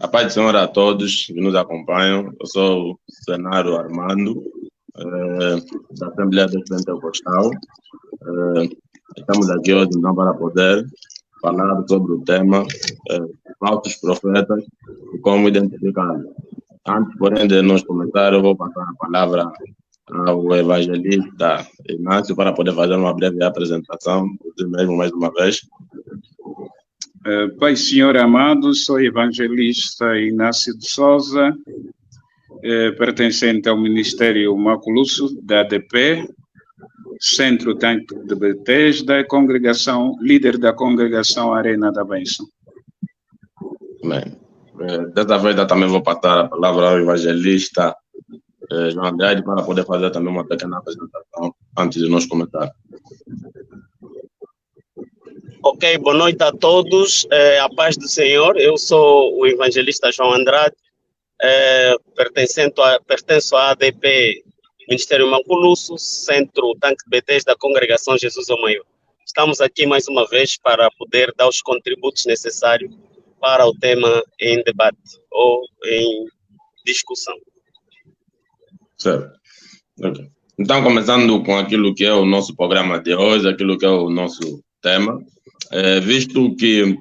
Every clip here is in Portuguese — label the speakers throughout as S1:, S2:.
S1: A paz do Senhor a todos que nos acompanham. Eu sou o Senaro Armando, da Assembleia do Pentecostal. Estamos aqui hoje então para poder falar sobre o tema falsos profetas e como identificá-los. Antes, porém, de nós começar, eu vou passar a palavra ao evangelista Inácio para poder fazer uma breve apresentação, mesmo mais uma vez.
S2: Pai Senhor amado, sou evangelista Inácio de Souza, pertencente ao Ministério Maculusso da ADP, Centro Tanque de Betesda, congregação, líder da congregação Arena da Bênção.
S1: Bem, dessa vez eu também vou passar a palavra ao evangelista João Andrade para poder fazer também uma pequena apresentação antes de nós começar.
S3: Ok, boa noite a todos, a paz do Senhor. Eu sou o evangelista João Andrade, pertenço à ADP, Ministério Maculusso, Centro Tanque de Betesda da Congregação Jesus é o Maior. Estamos aqui mais uma vez para poder dar os contributos necessários para o tema em debate ou em discussão.
S1: Certo. Okay. Então, começando com aquilo que é o nosso programa de hoje, aquilo que é o nosso tema, visto que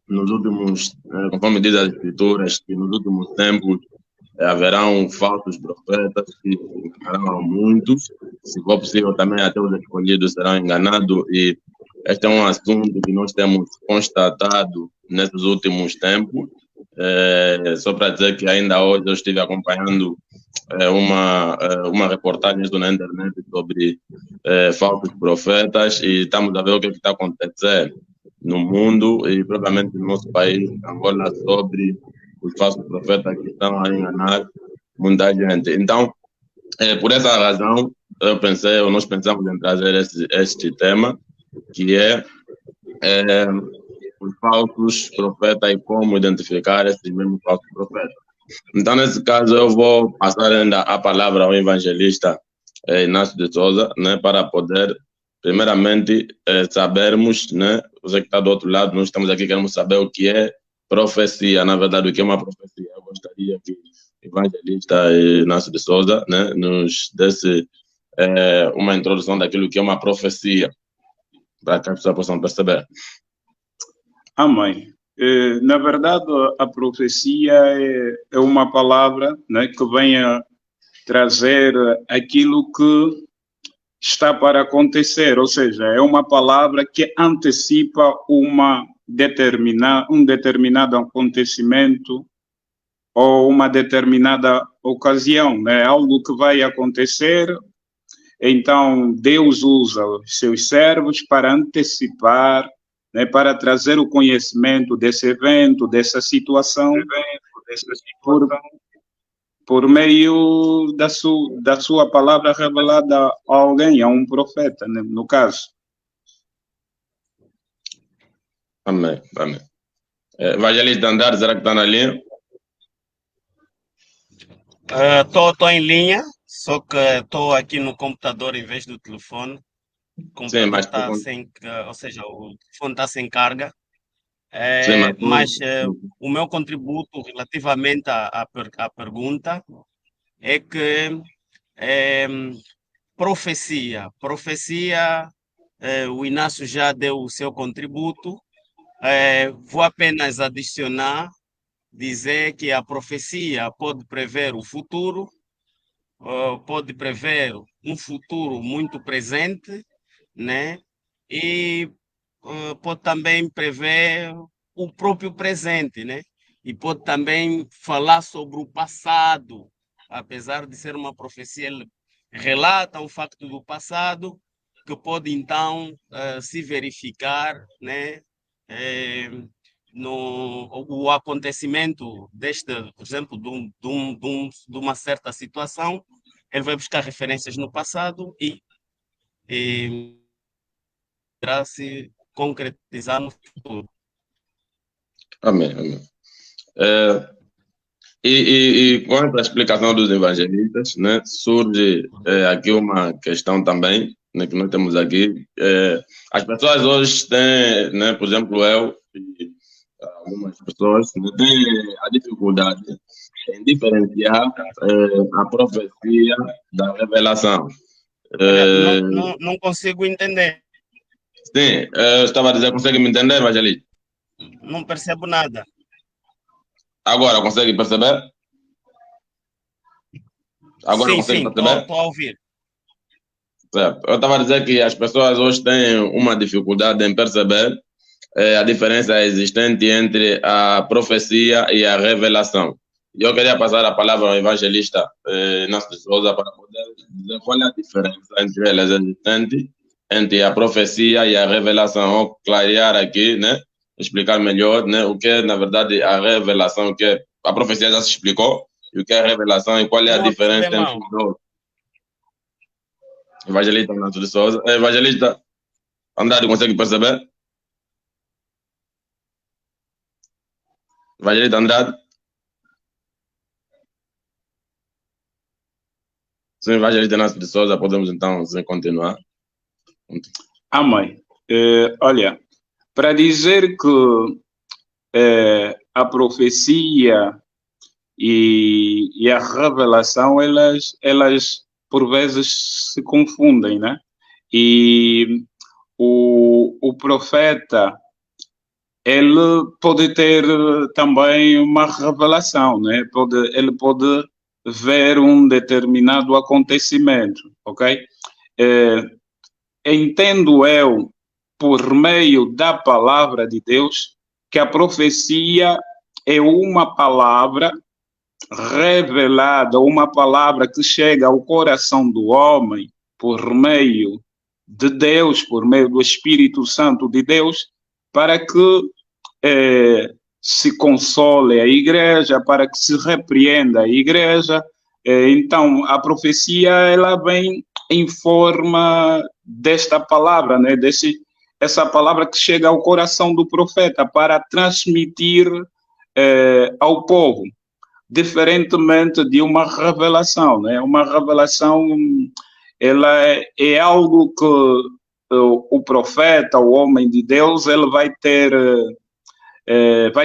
S1: nos últimos, conforme diz as escrituras, que nos últimos tempos haverão falsos profetas que enganarão muitos, se for possível também até os escolhidos serão enganados, e este é um assunto que nós temos constatado nesses últimos tempos. Só para dizer que ainda hoje eu estive acompanhando uma reportagem na internet sobre falsos profetas, e estamos a ver o que está acontecendo no mundo e propriamente no nosso país, Angola, sobre os falsos profetas que estão a enganar muita gente. Então, por essa razão, nós pensamos em trazer este tema, que é os falsos profetas e como identificar esses mesmos falsos profetas. Então, nesse caso, eu vou passar ainda a palavra ao evangelista Inácio de Souza, né, para poder, primeiramente, sabermos, né, você que está do outro lado, nós estamos aqui, queremos saber o que é profecia, na verdade, o que é uma profecia. Eu gostaria que o evangelista Inácio de Souza, né, nos desse uma introdução daquilo que é uma profecia, para que as pessoas possam perceber.
S2: Amém. Na verdade, a profecia é uma palavra, né, que vem a trazer aquilo que está para acontecer, ou seja, é uma palavra que antecipa um determinado acontecimento ou uma determinada ocasião, né? Algo que vai acontecer. Então, Deus usa os seus servos para antecipar, né, para trazer o conhecimento desse evento, dessa situação, por meio da sua palavra revelada a alguém, a um profeta, né, no caso.
S1: Amém, amém. Evangelista Andrade, será que está na linha?
S3: Estou em linha, só que estou aqui no computador em vez do telefone. O computador
S1: Sim, mas
S3: está sem, ou seja, o telefone está sem carga.
S1: sim,
S3: Mas o meu contributo relativamente à pergunta é que profecia, o Inácio já deu o seu contributo. Vou apenas adicionar, dizer que a profecia pode prever o futuro, pode prever um futuro muito presente, né? E pode também prever o próprio presente, né? E pode também falar sobre o passado, apesar de ser uma profecia, ele relata um facto do passado que pode então se verificar, né? O acontecimento deste, por exemplo, de uma certa situação, ele vai buscar referências no passado e irá se concretizar no futuro.
S1: Amém, amém. E quanto à explicação dos evangelistas, né, surge aqui uma questão também, né, que nós temos aqui. As pessoas hoje têm, né, por exemplo, eu algumas pessoas têm a dificuldade em diferenciar a profecia da revelação.
S3: Olha, não consigo entender.
S1: Sim, eu estava a dizer, consegue me entender, Evangelista?
S3: Não percebo nada.
S1: Agora, consegue perceber? Agora consegue
S3: Sim,
S1: perceber?
S3: estou a ouvir.
S1: Certo. Eu estava a dizer que as pessoas hoje têm uma dificuldade em perceber a diferença existente entre a profecia e a revelação. E eu queria passar a palavra ao evangelista Inácio de Souza para poder dizer qual é a diferença entre elas existente, entre a profecia e a revelação, ou clarear aqui, né? Explicar melhor, né? O que é, na verdade, a revelação, o que é, a profecia já se explicou, e o que é a revelação e qual é a
S3: Não a
S1: diferença
S3: perceber
S1: entre
S3: mal.
S1: os dois. Evangelista Inácio de Souza. Evangelista Andrade, consegue perceber? Evangelista Andrade? Sim, Evangelista Inácio de Souza, podemos então sim, continuar.
S2: Amém. Olha, para dizer que a profecia e a revelação, elas por vezes se confundem, né? E o profeta, ele pode ter também uma revelação, né? Ele pode ver um determinado acontecimento, ok? É, entendo eu, por meio da palavra de Deus, que a profecia é uma palavra revelada, uma palavra que chega ao coração do homem por meio de Deus, por meio do Espírito Santo de Deus, para que se console a igreja, para que se repreenda a igreja. Então, a profecia ela vem em forma desta palavra, né? Essa palavra que chega ao coração do profeta para transmitir ao povo, diferentemente de uma revelação, né? Uma revelação ela é algo que o profeta, o homem de Deus, ele vai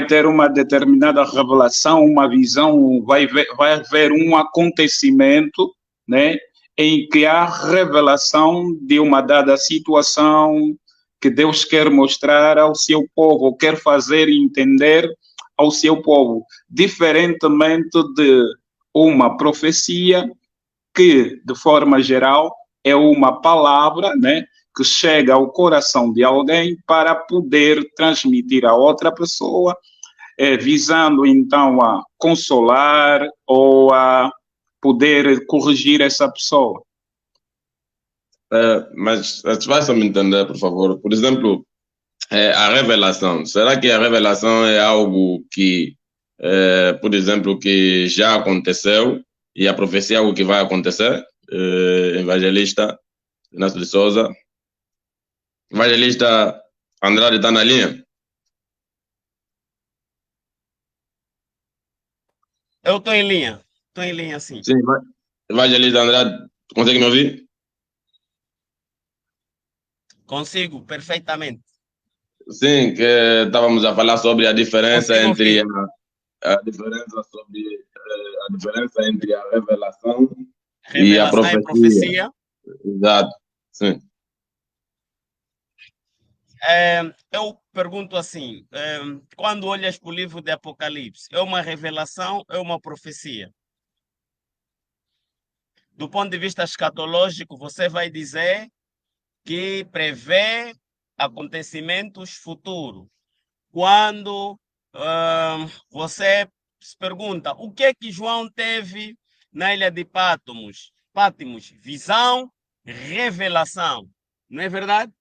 S2: ter uma determinada revelação, uma visão, vai haver um acontecimento, né, em que há revelação de uma dada situação que Deus quer mostrar ao seu povo, quer fazer entender ao seu povo, diferentemente de uma profecia que, de forma geral, é uma palavra, né, que chega ao coração de alguém para poder transmitir a outra pessoa, visando então a consolar ou a poder corrigir essa pessoa.
S1: Mas vai só me entender, por favor. Por exemplo, a revelação. Será que a revelação é algo que, por exemplo, que já aconteceu e a profecia é algo que vai acontecer? Evangelista Inácio de Souza. Evangelista Andrade está na linha?
S3: Eu estou em linha sim.
S1: Sim, Evangelista Andrade, consegue me ouvir?
S3: Consigo, perfeitamente.
S1: Sim, que estávamos a falar sobre a diferença
S3: Consigo
S1: entre
S3: ouvir.
S1: a diferença sobre a diferença entre a revelação e a
S3: Revelação e
S1: profecia.
S3: profecia.
S1: Exato, sim.
S3: Eu pergunto assim, quando olhas para o livro de Apocalipse, é uma revelação, é uma profecia? Do ponto de vista escatológico, você vai dizer que prevê acontecimentos futuros. Quando você se pergunta o que é que João teve na ilha de Patmos? Patmos, visão, revelação. Não é verdade?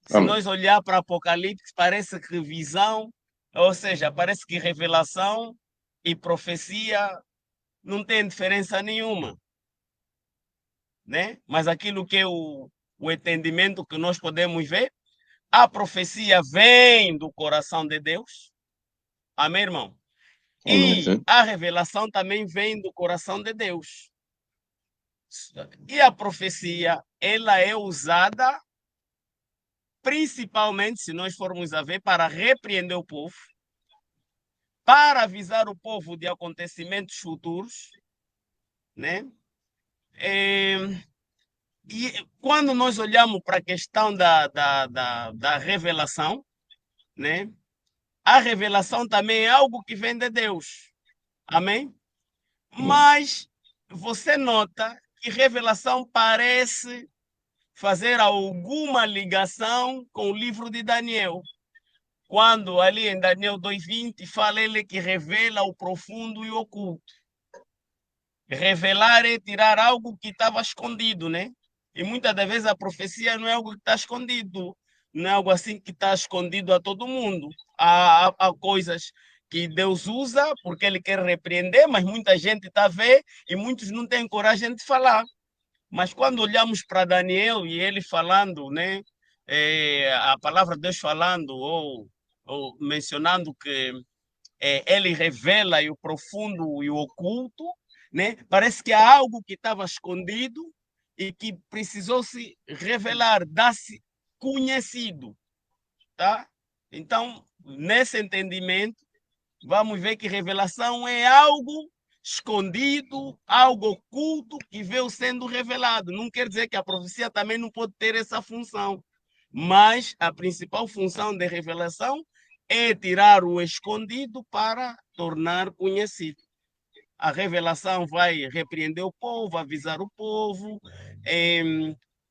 S3: Se nós olhar para Apocalipse, parece que visão, ou seja, parece que revelação e profecia não tem diferença nenhuma, né? Mas aquilo que é o entendimento que nós podemos ver, a profecia vem do coração de Deus. Amém, irmão? E
S1: Sim.
S3: a revelação também vem do coração de Deus. E a profecia, ela é usada principalmente, se nós formos a ver, para repreender o povo, para avisar o povo de acontecimentos futuros, né? E quando nós olhamos para a questão da revelação, né? A revelação também é algo que vem de Deus. Amém? Mas você nota que revelação parece fazer alguma ligação com o livro de Daniel. Quando ali em Daniel 2:20 fala ele que revela o profundo e o oculto. Revelar é tirar algo que estava escondido, né? E muitas das vezes a profecia não é algo que está escondido, não é algo assim que está escondido a todo mundo. Há coisas que Deus usa porque Ele quer repreender, mas muita gente está a ver e muitos não têm coragem de falar. Mas quando olhamos para Daniel e ele falando, né, a palavra de Deus falando ou mencionando que ele revela o profundo e o oculto, né, parece que há algo que estava escondido e que precisou se revelar, dar-se conhecido, tá? Então, nesse entendimento, vamos ver que revelação é algo escondido, algo oculto que veio sendo revelado. Não quer dizer que a profecia também não pode ter essa função, mas a principal função de revelação é tirar o escondido para tornar conhecido. A revelação vai repreender o povo, avisar o povo,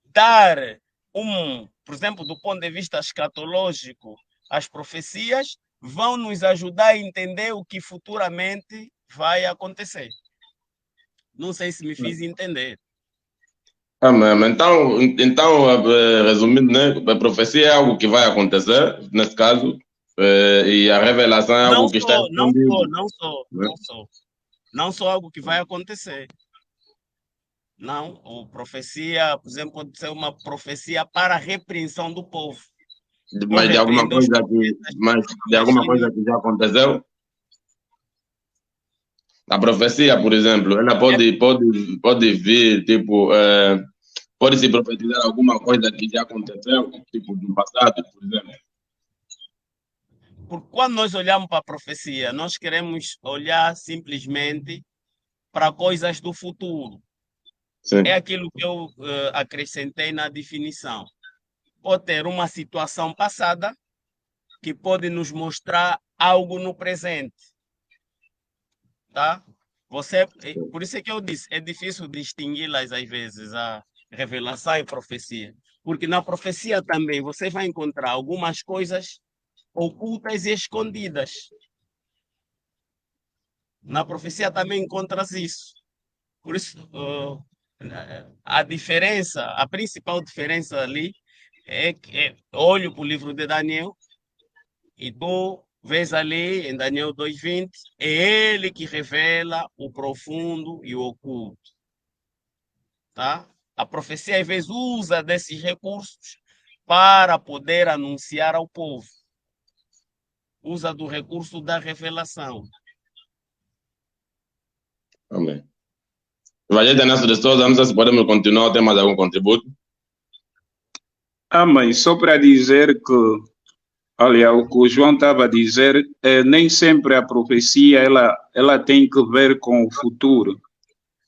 S3: dar por exemplo, do ponto de vista escatológico, as profecias vão nos ajudar a entender o que futuramente vai acontecer. Não sei se me fiz entender.
S1: Então, resumindo, né, a profecia é algo que vai acontecer, nesse caso, e a revelação é algo que está escondido.
S3: Não só algo que vai acontecer. Não, profecia, por exemplo, pode ser uma profecia para a repreensão do povo.
S1: Mas de alguma coisa que já aconteceu? A profecia, por exemplo, ela pode vir, tipo, pode se profetizar alguma coisa que já aconteceu, tipo, no passado, por exemplo.
S3: Porque quando nós olhamos para a profecia, nós queremos olhar simplesmente para coisas do futuro.
S1: Sim.
S3: É aquilo que eu acrescentei na definição. Pode ter uma situação passada que pode nos mostrar algo no presente. Tá? Por isso é que eu disse, é difícil distingui-las às vezes, a revelação e profecia. Porque na profecia também você vai encontrar algumas coisas ocultas e escondidas. Na profecia também encontras isso. Por isso, a principal diferença ali é que olho para o livro de Daniel e tu vês ali em Daniel 2:20, é ele que revela o profundo e o oculto. Tá? A profecia às vezes usa desses recursos para poder anunciar ao povo. Usa do recurso da revelação.
S1: Amém. Evangelho Inácio de Souza, não sei se podemos continuar, tem mais algum contributo?
S2: Amém. Só para dizer que, olha, o que o João estava a dizer, nem sempre a profecia ela tem que ver com o futuro,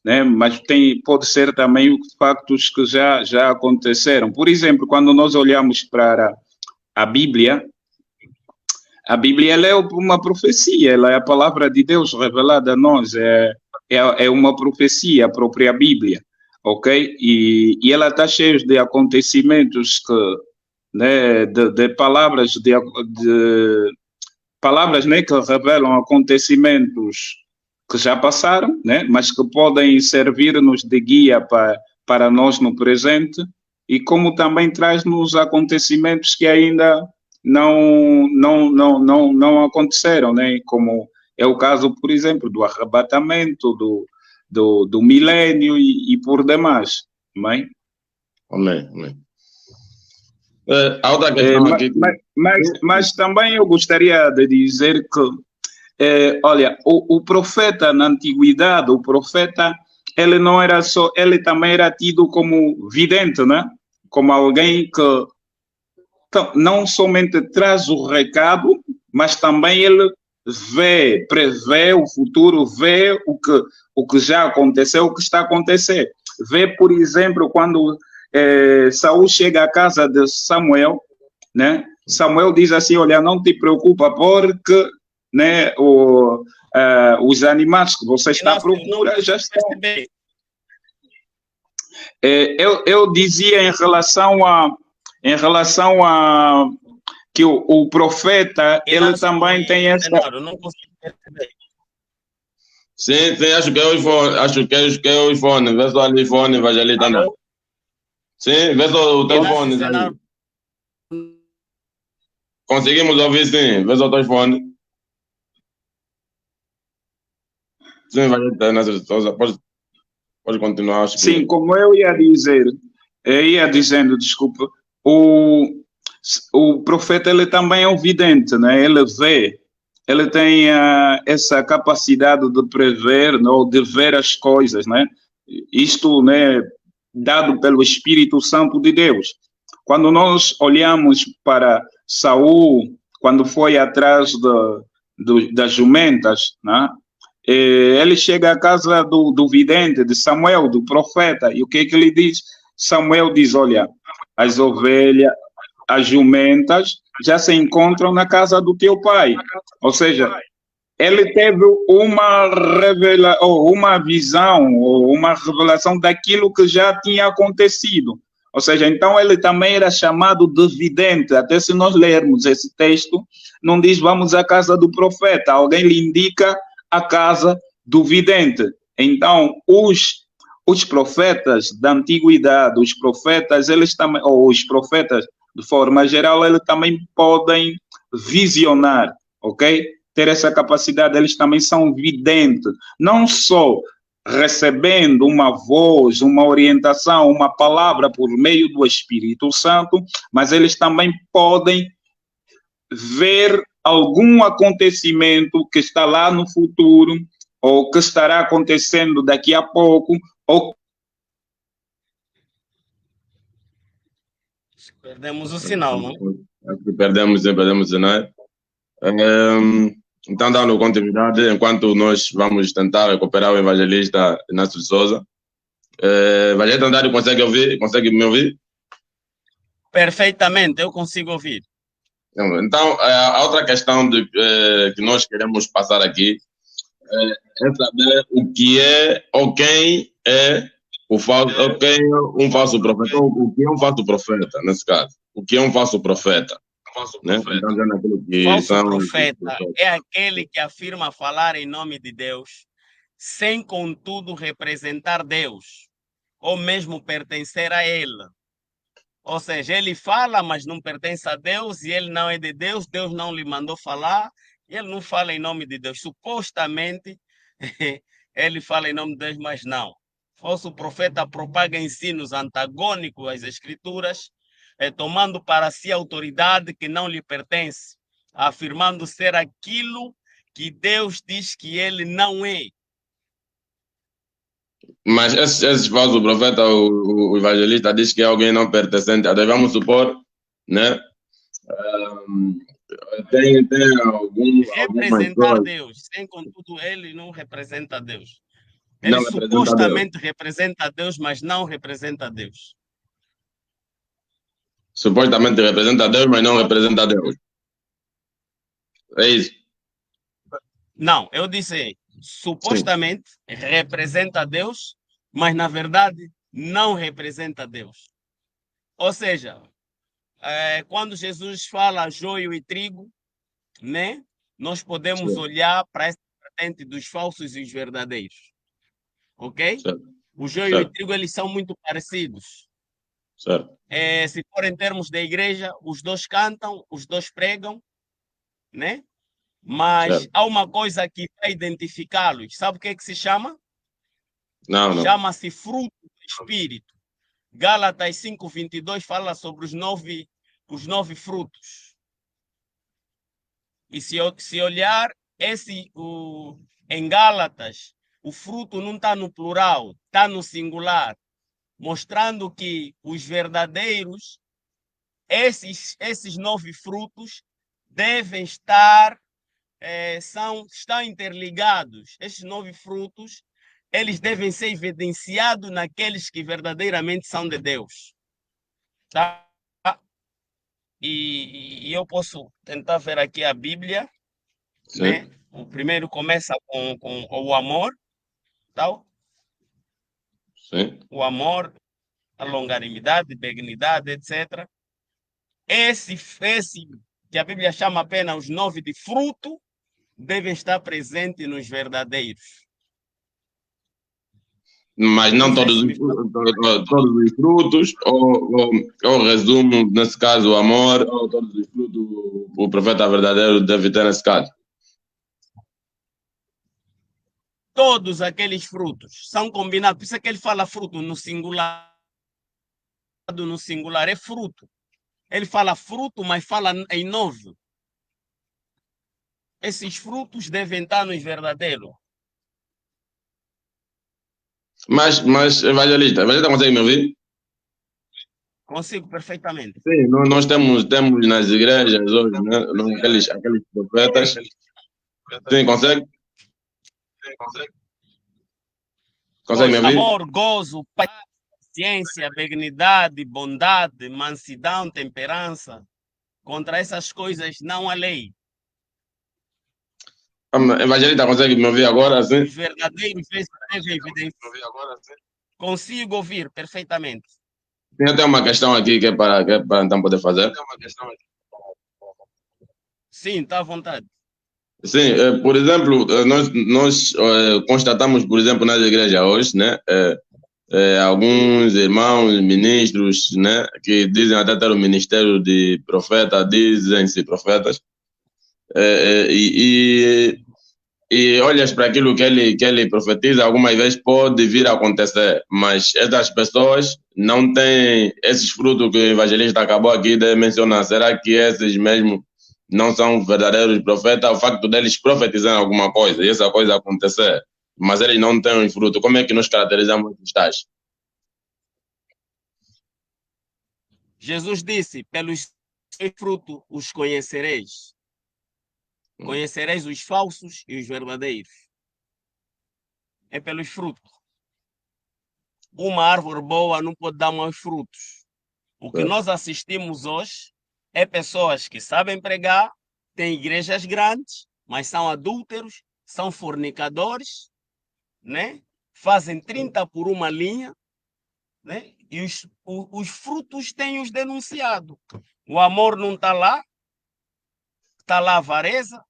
S2: né? Mas pode ser também factos que já aconteceram. Por exemplo, quando nós olhamos para a Bíblia ela é uma profecia, ela é a palavra de Deus revelada a nós, é uma profecia, a própria Bíblia, ok? E ela está cheia de acontecimentos que, né, de palavras, palavras, né, que revelam acontecimentos que já passaram, né, mas que podem servir-nos de guia para nós no presente, e como também traz-nos acontecimentos que ainda não aconteceram, né? Como é o caso, por exemplo, do arrebatamento, do milênio e por demais. Amém?
S1: Amém. A outra questão aqui...
S2: mas também eu gostaria de dizer que, olha, o profeta na antiguidade, o profeta, ele não era só, ele também era tido como vidente, né? Como alguém que Então, não somente traz o recado, mas também ele vê, prevê o futuro, vê o que já aconteceu, o que está a acontecer. Vê, por exemplo, quando Saul chega à casa de Samuel, né? Samuel diz assim, olha, não te preocupa, porque né, os animais que você está à procura já estão. Eu dizia em relação a que o profeta, ele também tem essa...
S3: Não consigo perceber.
S1: Sim, acho que é o iPhone, vê só ali o iPhone, evangelista. Sim, vê só o teu fone. Conseguimos ouvir, sim, vê só o teu fone. Sim, evangelista, pode continuar. Acho que...
S2: Sim, como eu ia dizendo, desculpa, o profeta, ele também é um vidente, né? Ele vê, ele tem essa capacidade de prever, né, ou de ver as coisas, né? Isto, né, dado pelo Espírito Santo de Deus. Quando nós olhamos para Saul, quando foi atrás das jumentas, né? Ele chega à casa do vidente, de Samuel, do profeta, e o que é que ele diz? Samuel diz, olha, as ovelhas, as jumentas já se encontram na casa do teu pai. Ou seja, ele teve uma visão, ou uma revelação daquilo que já tinha acontecido. Ou seja, então ele também era chamado de vidente. Até se nós lermos esse texto, não diz vamos à casa do profeta, alguém lhe indica a casa do vidente. Então, os profetas da antiguidade, os profetas, eles também, ou os profetas de forma geral, eles também podem visionar, ok? Ter essa capacidade, eles também são videntes, não só recebendo uma voz, uma orientação, uma palavra por meio do Espírito Santo, mas eles também podem ver algum acontecimento que está lá no futuro, ou que estará acontecendo daqui a pouco, ou...
S3: Perdemos o sinal, não?
S1: Acho que perdemos o sinal. Então, dando continuidade, enquanto nós vamos tentar recuperar o evangelista Inácio de Souza. Evangelista Andrade, consegue me ouvir?
S3: Perfeitamente, eu consigo ouvir.
S1: Então, a outra questão que nós queremos passar aqui é saber o que é ou quem é um falso profeta, ou o que é um falso profeta, nesse caso. O que é um falso profeta? Né? Então,
S3: falso profeta é aquele que afirma falar em nome de Deus, sem contudo representar Deus, ou mesmo pertencer a Ele. Ou seja, ele fala, mas não pertence a Deus, e ele não é de Deus, Deus não lhe mandou falar, e ele não fala em nome de Deus. Supostamente, ele fala em nome de Deus, mas não. Falso profeta propaga ensinos antagônicos às Escrituras, tomando para si autoridade que não lhe pertence, afirmando ser aquilo que Deus diz que ele não é.
S1: Mas esses falsos profetas, o evangelista diz que é alguém não pertencente a Deus. Vamos supor, né? Tem algum...
S3: Representar Deus, sem contudo ele não representa Deus. Ele não supostamente representa Deus, mas não representa Deus.
S1: Supostamente representa Deus, mas não representa Deus. É isso?
S3: Não, eu disse supostamente representa Deus, mas na verdade não representa Deus. Ou seja, quando Jesus fala joio e trigo, né? Nós podemos olhar para essa vertente dos falsos e os verdadeiros. Ok? O joio e o trigo, eles são muito parecidos.
S1: Certo.
S3: Se for em termos da igreja, os dois cantam, os dois pregam, né? Mas há uma coisa que vai identificá-los. Sabe o que é que se chama?
S1: Não.
S3: Chama-se fruto do Espírito. Gálatas 5:22 fala sobre os nove frutos. E se olhar em Gálatas, o fruto não está no plural, está no singular, mostrando que os verdadeiros esses 9 frutos devem estar, estão interligados. Esses 9 frutos, eles devem ser evidenciados naqueles que verdadeiramente são de Deus. Tá? E eu posso tentar ver aqui a Bíblia, né? O primeiro começa com o amor, tal?
S1: Sim.
S3: O amor, a longanimidade, benignidade, etc. Esse que a Bíblia chama apenas os 9 de fruto, devem estar presentes nos verdadeiros.
S1: Mas não todos os frutos, ou resumo, nesse caso, o amor, ou todos os frutos o profeta verdadeiro deve ter nesse caso.
S3: Todos aqueles frutos são combinados. Por isso é que ele fala fruto no singular. No singular é fruto. Ele fala fruto, mas fala em 9. Esses frutos devem estar nos verdadeiros.
S1: Mas evangelista, consegue me ouvir?
S3: Consigo perfeitamente.
S1: Sim, nós temos nas igrejas hoje, né? Aqueles profetas. Sim, consegue? Consegue me ouvir?
S3: Amor, gozo, paciência, benignidade, bondade, mansidão, temperança. Contra essas coisas não há lei.
S1: Evangelista, consegue me ouvir agora? Sim?
S3: Os verdadeiros devem evidenciar. Consigo ouvir perfeitamente.
S1: Tem até uma questão aqui que é para então poder fazer.
S3: Sim, está à vontade.
S1: Sim, por exemplo, nós constatamos, por exemplo, nas igrejas hoje, né? Alguns irmãos, ministros, né? Que dizem até ter o ministério de profeta, dizem-se profetas. E olhas para aquilo que ele profetiza, algumas vezes pode vir a acontecer, mas essas pessoas não têm esses frutos que o evangelista acabou aqui de mencionar. Será que esses mesmo não são verdadeiros profetas? O facto deles profetizarem alguma coisa e essa coisa acontecer, mas eles não têm os frutos, como é que nós caracterizamos os tais?
S3: Jesus disse, pelos seus frutos os conhecereis. Conhecereis os falsos e os verdadeiros. É pelos frutos. Uma árvore boa não pode dar maus frutos. O que nós assistimos hoje é pessoas que sabem pregar, têm igrejas grandes, mas são adúlteros, são fornicadores, né? Fazem 30 por uma linha, né? E os frutos têm os denunciado. O amor não está lá a avareza,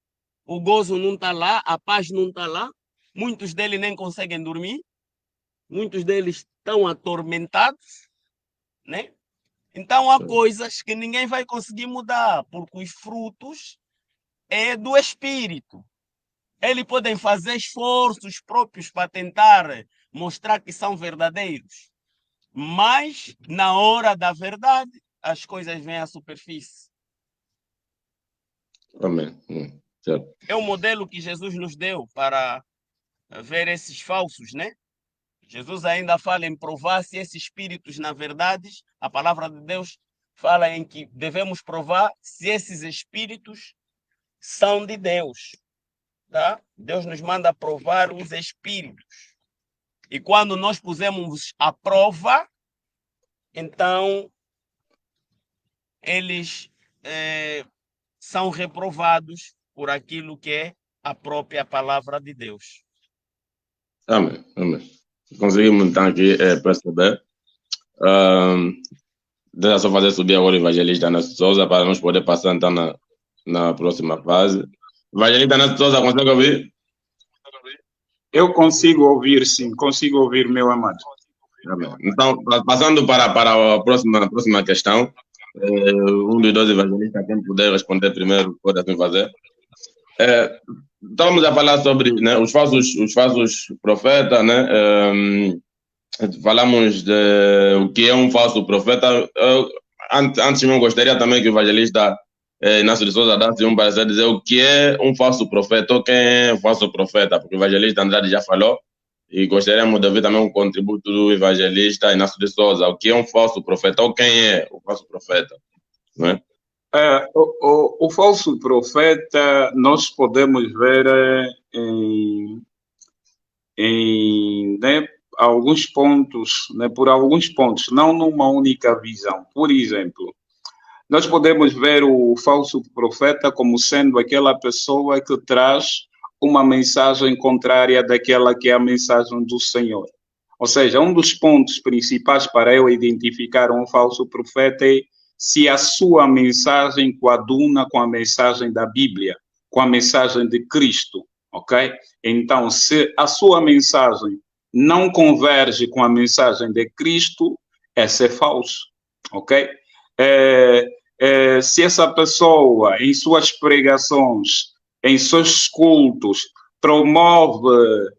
S3: o gozo não está lá, a paz não está lá. Muitos deles nem conseguem dormir, muitos deles estão atormentados, né? Então há coisas que ninguém vai conseguir mudar, porque os frutos é do Espírito. Eles podem fazer esforços próprios para tentar mostrar que são verdadeiros, mas na hora da verdade as coisas vêm à superfície.
S1: Amém. Certo.
S3: É o modelo que Jesus nos deu para ver esses falsos, né? Jesus ainda fala em provar se esses espíritos, na verdade, a palavra de Deus fala em que devemos provar se esses espíritos são de Deus. Tá? Deus nos manda provar os espíritos. E quando nós pusemos a prova, então eles são reprovados por aquilo que é a própria palavra de Deus.
S1: Amém. Conseguimos então aqui perceber. Deixa só fazer subir agora o evangelista Ernesto Souza para nós poder passar então na próxima fase. Evangelista Ernesto Souza, consegue ouvir?
S2: Eu consigo ouvir, sim. Consigo ouvir, meu amado.
S1: Amém. Então, passando para a próxima questão, um dos dois evangelistas, quem puder responder primeiro, pode assim fazer. Estamos a falar sobre, né, os falsos profetas, né? Falamos de o que é um falso profeta. Antes eu gostaria também que o evangelista Inácio de Souza desse um parecer dizer o que é um falso profeta ou quem é um falso profeta, porque o evangelista Andrade já falou e gostaríamos de ouvir também um contributo do evangelista Inácio de Souza. O que é um falso profeta ou quem é o falso profeta? não é?
S2: O falso profeta nós podemos ver né, alguns pontos, né, por alguns pontos, não numa única visão. Por exemplo, nós podemos ver o falso profeta como sendo aquela pessoa que traz uma mensagem contrária daquela que é a mensagem do Senhor. Ou seja, um dos pontos principais para eu identificar um falso profeta é se a sua mensagem coaduna com a mensagem da Bíblia, com a mensagem de Cristo, ok? Então, se a sua mensagem não converge com a mensagem de Cristo, essa é falso, ok? Se essa pessoa, em suas pregações, em seus cultos, promove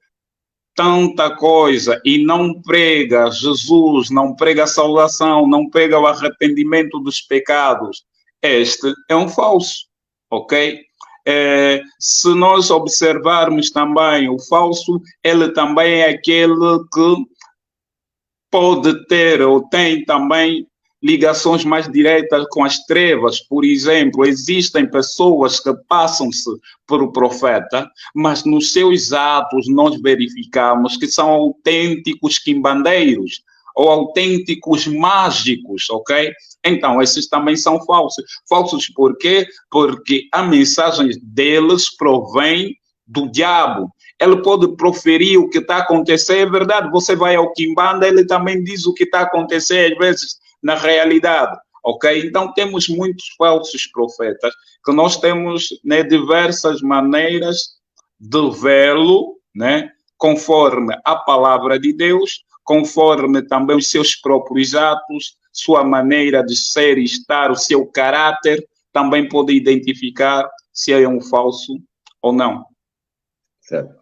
S2: tanta coisa e não prega Jesus, não prega a salvação, não prega o arrependimento dos pecados, este é um falso, ok? Se nós observarmos também o falso, ele também é aquele que pode ter ou tem também ligações mais diretas com as trevas. Por exemplo, existem pessoas que passam-se por o profeta, mas nos seus atos nós verificamos que são autênticos quimbandeiros ou autênticos mágicos, ok? Então, esses também são falsos. Falsos por quê? Porque a mensagem deles provém do diabo. Ele pode proferir o que está acontecendo, é verdade. Você vai ao quimbanda, ele também diz o que está acontecendo, às vezes, na realidade, ok? Então, temos muitos falsos profetas, que nós temos, né, diversas maneiras de vê-lo, né, conforme a palavra de Deus, conforme também os seus próprios atos, sua maneira de ser e estar, o seu caráter, também pode identificar se é um falso ou não.
S1: Certo.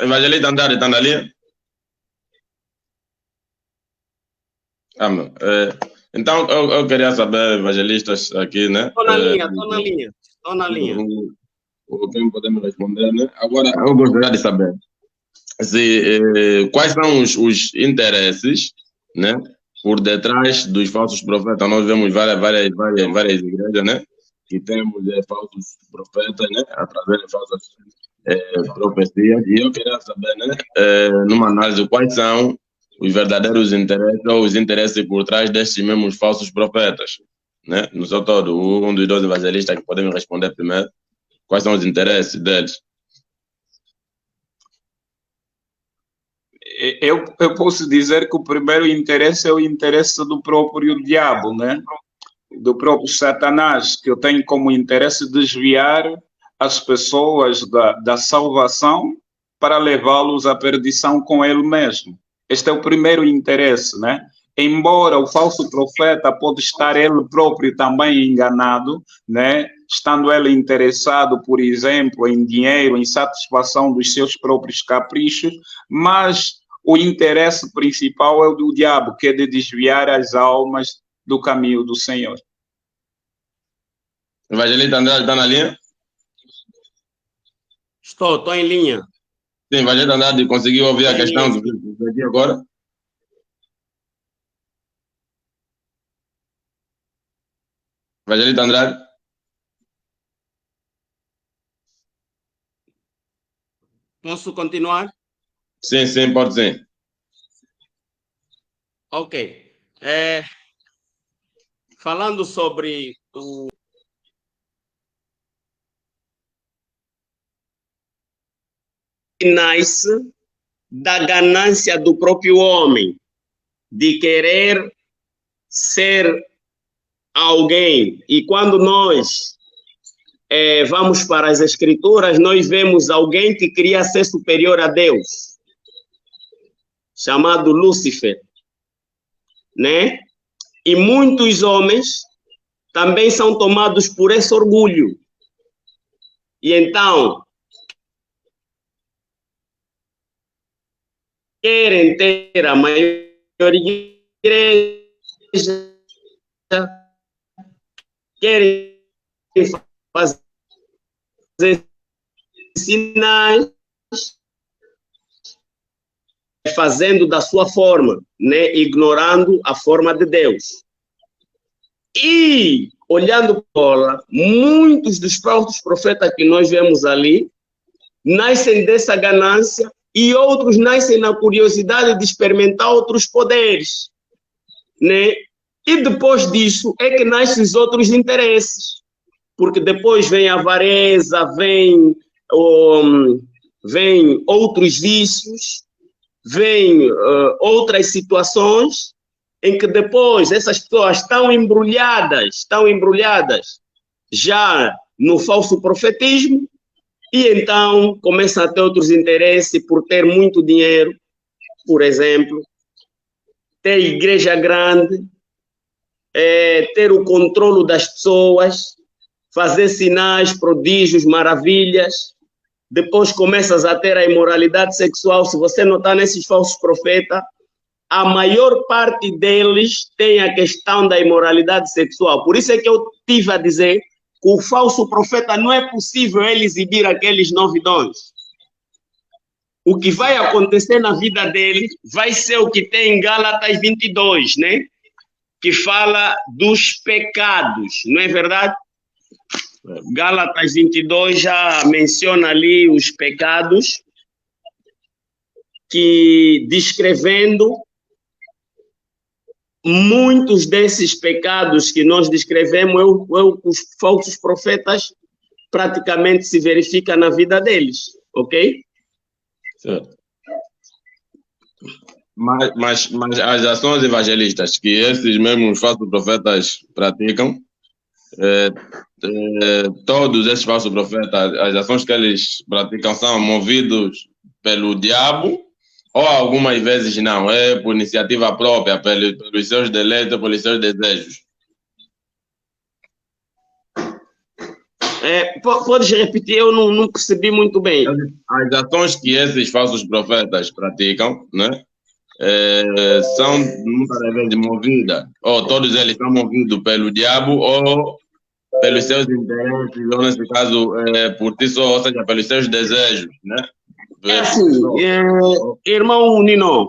S1: Evangelista Andrade, está na linha? Então, eu queria saber, evangelistas aqui, né?
S3: Estou na linha, estou na linha.
S1: O que podemos responder, né? Agora, eu gostaria de saber quais são os interesses, né? Por detrás dos falsos profetas. Nós vemos várias igrejas, né? Que temos falsos profetas, né? A través de falsas profecias. E eu queria saber, né? Numa análise, quais são os verdadeiros interesses ou os interesses por trás destes mesmos falsos profetas, né? No seu todo, um dos dois evangelistas que podemos responder primeiro, quais são os interesses deles?
S2: Eu posso dizer que o primeiro interesse é o interesse do próprio diabo, né? Do próprio Satanás, que eu tenho como interesse desviar as pessoas da salvação para levá-los à perdição com ele mesmo. Este é o primeiro interesse, né? Embora o falso profeta pode estar ele próprio também enganado, né? Estando ele interessado, por exemplo, em dinheiro, em satisfação dos seus próprios caprichos, mas o interesse principal é o do diabo, que é de desviar as almas do caminho do Senhor.
S1: Evangelista Andrade, está na linha?
S3: Estou em linha.
S1: Sim, Evangelista Andrade, conseguiu ouvir a questão aqui agora? Evangelista Andrade?
S3: Posso continuar?
S1: Sim, pode sim.
S3: Ok. Falando sobre o nasce da ganância do próprio homem, de querer ser alguém. E quando nós vamos para as Escrituras, nós vemos alguém que queria ser superior a Deus, chamado Lúcifer, né? E muitos homens também são tomados por esse orgulho. E então, querem ter a maior igreja, querem fazer sinais,
S4: fazendo da sua forma, né? Ignorando a forma de Deus. E, olhando para muitos dos falsos profetas que nós vemos ali, nascem dessa ganância e outros nascem na curiosidade de experimentar outros poderes, né? E depois disso é que nascem os outros interesses, porque depois vem a avareza, vem outros vícios, vem outras situações em que depois essas pessoas estão embrulhadas já no falso profetismo e então começam a ter outros interesses por ter muito dinheiro, por exemplo, ter igreja grande, ter o controle das pessoas, fazer sinais, prodígios, maravilhas. Depois começas a ter a imoralidade sexual. Se você notar nesses falsos profetas, a maior parte deles tem a questão da imoralidade sexual. Por isso é que eu tive a dizer que o falso profeta não é possível ele exibir aqueles 9 dons. O que vai acontecer na vida dele vai ser o que tem em Gálatas 22, né? Que fala dos pecados, não é verdade? Gálatas 22 já menciona ali os pecados, que descrevendo muitos desses pecados que nós descrevemos, os falsos profetas praticamente se verificam na vida deles, ok?
S1: Certo. Mas as ações evangelistas que esses mesmos falsos profetas praticam, todos esses falsos profetas, as ações que eles praticam são movidos pelo diabo, ou algumas vezes não, é por iniciativa própria, pelos seus deleites, pelos seus desejos.
S4: Podes repetir, eu não percebi muito bem.
S1: As ações que esses falsos profetas praticam, né, são muitas vezes movidas, ou todos eles são movidos pelo diabo, ou pelos seus interesses, ou nesse caso, por ti só, ou seja, pelos seus desejos, né?
S4: É assim, irmão Nino,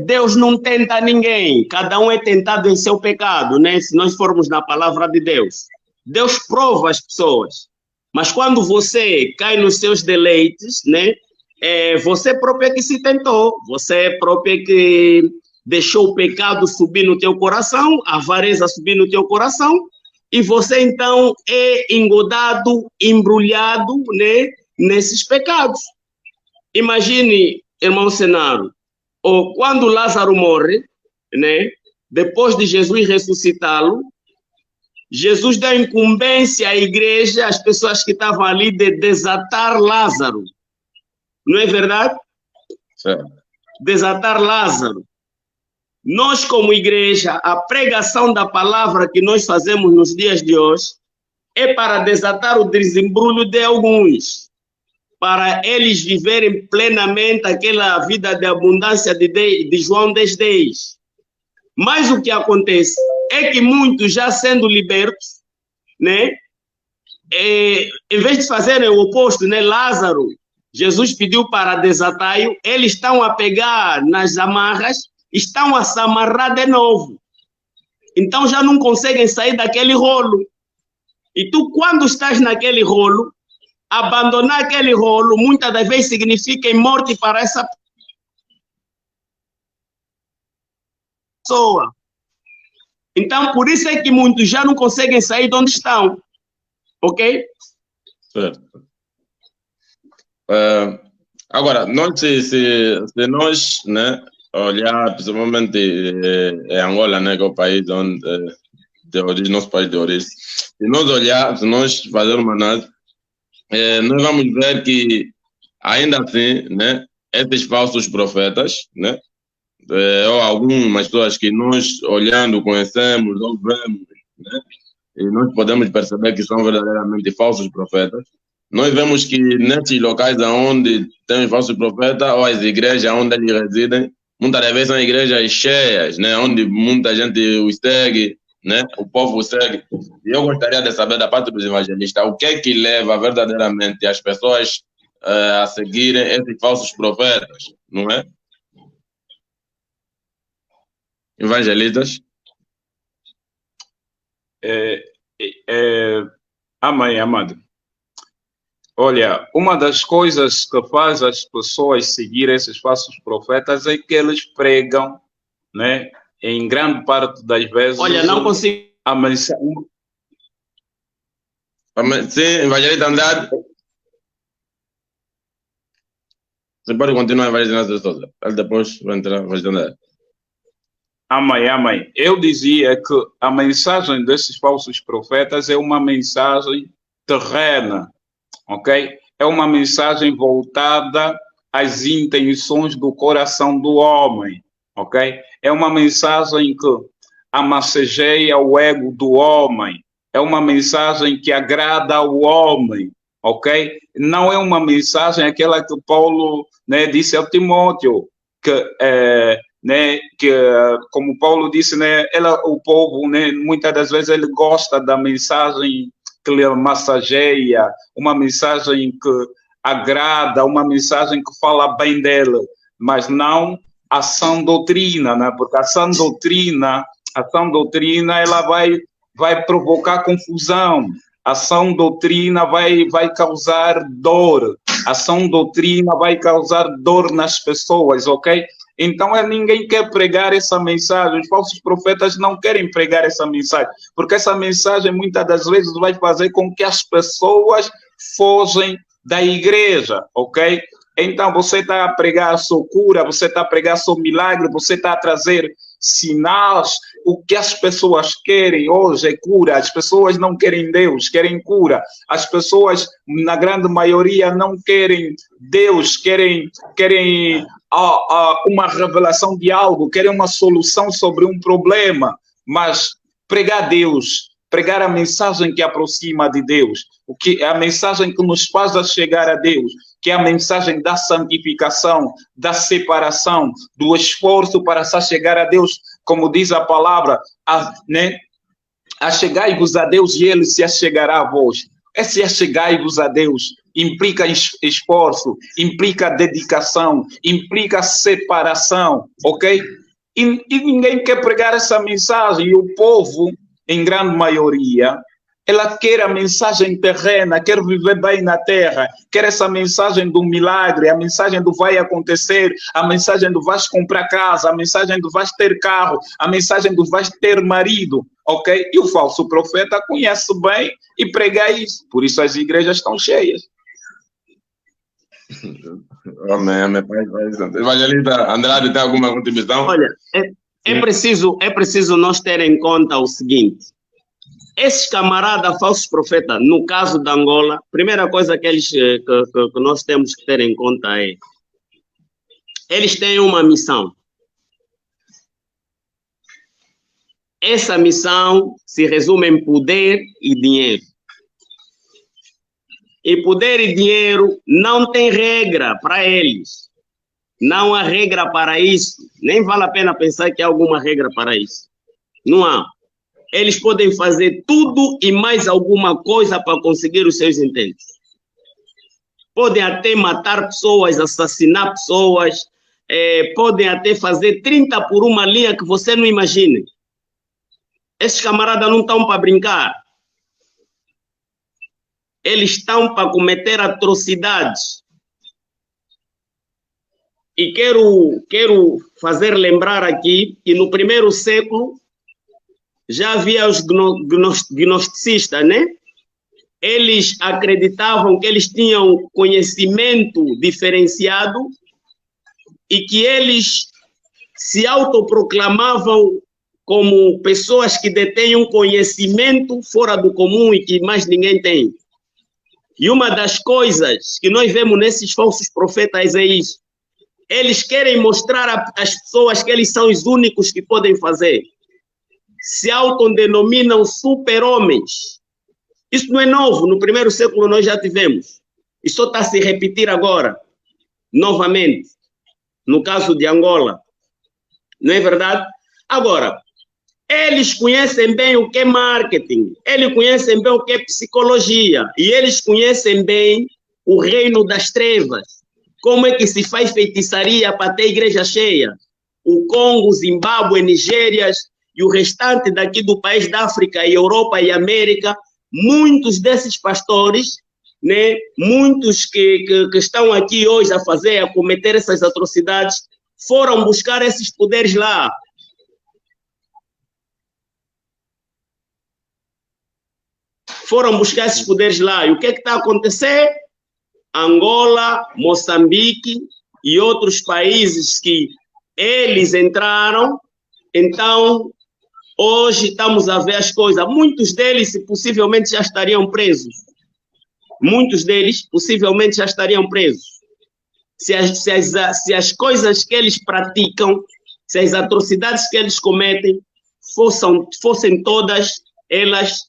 S4: Deus não tenta ninguém, cada um é tentado em seu pecado, né? Se nós formos na palavra de Deus, Deus prova as pessoas, mas quando você cai nos seus deleites, né? Você próprio é que se tentou, você próprio é que deixou o pecado subir no teu coração, a avareza subir no teu coração, e você então é engodado, embrulhado, né? Nesses pecados. Imagine, irmão Senaro, ou quando Lázaro morre, né? Depois de Jesus ressuscitá-lo, Jesus dá incumbência à igreja, às pessoas que estavam ali, de desatar Lázaro. Não é verdade?
S1: Sim.
S4: Desatar Lázaro. Nós, como igreja, a pregação da palavra que nós fazemos nos dias de hoje é para desatar o desembrulho de alguns, para eles viverem plenamente aquela vida de abundância de João 10:10. Mas o que acontece é que muitos, já sendo libertos, né, em vez de fazerem o oposto, né, Lázaro, Jesus pediu para desatar-o, eles estão a pegar nas amarras, estão a se amarrar de novo. Então já não conseguem sair daquele rolo. E tu, quando estás naquele rolo, abandonar aquele rolo, muitas das vezes significa morte para essa pessoa. Então, por isso é que muitos já não conseguem sair de onde estão. Ok?
S1: Certo. Agora, nós, se nós, né, olhar, principalmente em Angola, né, que é o país onde, de origem, nosso país de origem, se nós fazermos uma análise, nós vamos ver que, ainda assim, né, esses falsos profetas, né, ou algumas pessoas que nós, olhando, conhecemos ou vemos, né, e nós podemos perceber que são verdadeiramente falsos profetas, nós vemos que nesses locais onde tem os falsos profetas, ou as igrejas onde eles residem, muitas vezes são igrejas cheias, né, onde muita gente os segue, né, o povo os segue. E eu gostaria de saber da parte dos evangelistas, o que é que leva verdadeiramente as pessoas a seguirem esses falsos profetas, não é? Evangelistas.
S2: Amém, amado. Olha, uma das coisas que faz as pessoas seguir esses falsos profetas é que eles pregam, né? Em grande parte das vezes.
S4: Olha, não consigo.
S2: A mensagem.
S1: Sim, evangelista Andrade. Você pode continuar evangelizando as pessoas. Ele depois vai entrar evangelista Andrade.
S2: Amém, amém. Eu dizia que a mensagem desses falsos profetas é uma mensagem terrena, ok? É uma mensagem voltada às intenções do coração do homem, ok? É uma mensagem que amassageia o ego do homem. É uma mensagem que agrada ao homem, ok? Não é uma mensagem aquela que Paulo, né, disse ao Timóteo, que como Paulo disse, né, o povo, né, muitas das vezes ele gosta da mensagem que lhe massageia, uma mensagem que agrada, uma mensagem que fala bem dele, mas não a sã doutrina, né? Porque a sã doutrina ela vai provocar confusão, a sã doutrina vai causar dor, a sã doutrina vai causar dor nas pessoas, ok? Então, ninguém quer pregar essa mensagem. Os falsos profetas não querem pregar essa mensagem, porque essa mensagem, muitas das vezes, vai fazer com que as pessoas fogem da igreja, ok? Então, você está a pregar a sua cura, você está a pregar o seu milagre, você está a trazer sinais. O que as pessoas querem hoje é cura. As pessoas não querem Deus, querem cura. As pessoas, na grande maioria, não querem Deus, querem uma revelação de algo, querem uma solução sobre um problema. Mas pregar Deus, pregar a mensagem que aproxima de Deus, o que é a mensagem que nos faz a chegar a Deus, que é a mensagem da santificação, da separação, do esforço para se chegar a Deus, como diz a palavra, achegai-vos a Deus e Ele se achegará a vós. Esse achegai-vos a Deus implica esforço, implica dedicação, implica separação, ok? E ninguém quer pregar essa mensagem, e o povo, em grande maioria, ela quer a mensagem terrena, quer viver bem na terra, quer essa mensagem do milagre, a mensagem do vai acontecer, a mensagem do vais comprar casa, a mensagem do vais ter carro, a mensagem do vais ter marido, ok? E o falso profeta conhece bem e prega isso, por isso as igrejas estão cheias.
S1: Amém, amém. Evangelista Andrade, tem alguma contribuição?
S4: Olha, é preciso nós ter em conta o seguinte: esses camaradas falsos profetas, no caso da Angola, a primeira coisa que nós temos que ter em conta é: eles têm uma missão. Essa missão se resume em poder e dinheiro. E poder e dinheiro não tem regra para eles. Não há regra para isso. Nem vale a pena pensar que há alguma regra para isso. Não há. Eles podem fazer tudo e mais alguma coisa para conseguir os seus intentos. Podem até matar pessoas, assassinar pessoas, podem até fazer 30 por uma linha que você não imagina. Esses camaradas não estão para brincar. Eles estão para cometer atrocidades. E quero fazer lembrar aqui que no primeiro século já havia os gnosticistas, né? Eles acreditavam que eles tinham conhecimento diferenciado e que eles se autoproclamavam como pessoas que detêm um conhecimento fora do comum e que mais ninguém tem. E uma das coisas que nós vemos nesses falsos profetas é isso. Eles querem mostrar às pessoas que eles são os únicos que podem fazer. Se autodenominam super-homens. Isso não é novo, no primeiro século nós já tivemos. Isso só está a se repetir agora, novamente, no caso de Angola. Não é verdade? Agora, eles conhecem bem o que é marketing, eles conhecem bem o que é psicologia, e eles conhecem bem o reino das trevas. como é que se faz feitiçaria para ter igreja cheia. O Congo, Zimbábue, Nigéria e o restante daqui do país da África, e Europa e América, muitos desses pastores, né, muitos que estão aqui hoje a cometer essas atrocidades, foram buscar esses poderes lá. Foram buscar esses poderes lá. E o que está a acontecer? Angola, Moçambique e outros países que eles entraram. Então, hoje estamos a ver as coisas. Muitos deles possivelmente já estariam presos. Muitos deles possivelmente já estariam presos. Se as coisas que eles praticam, se as atrocidades que eles cometem fossem todas elas,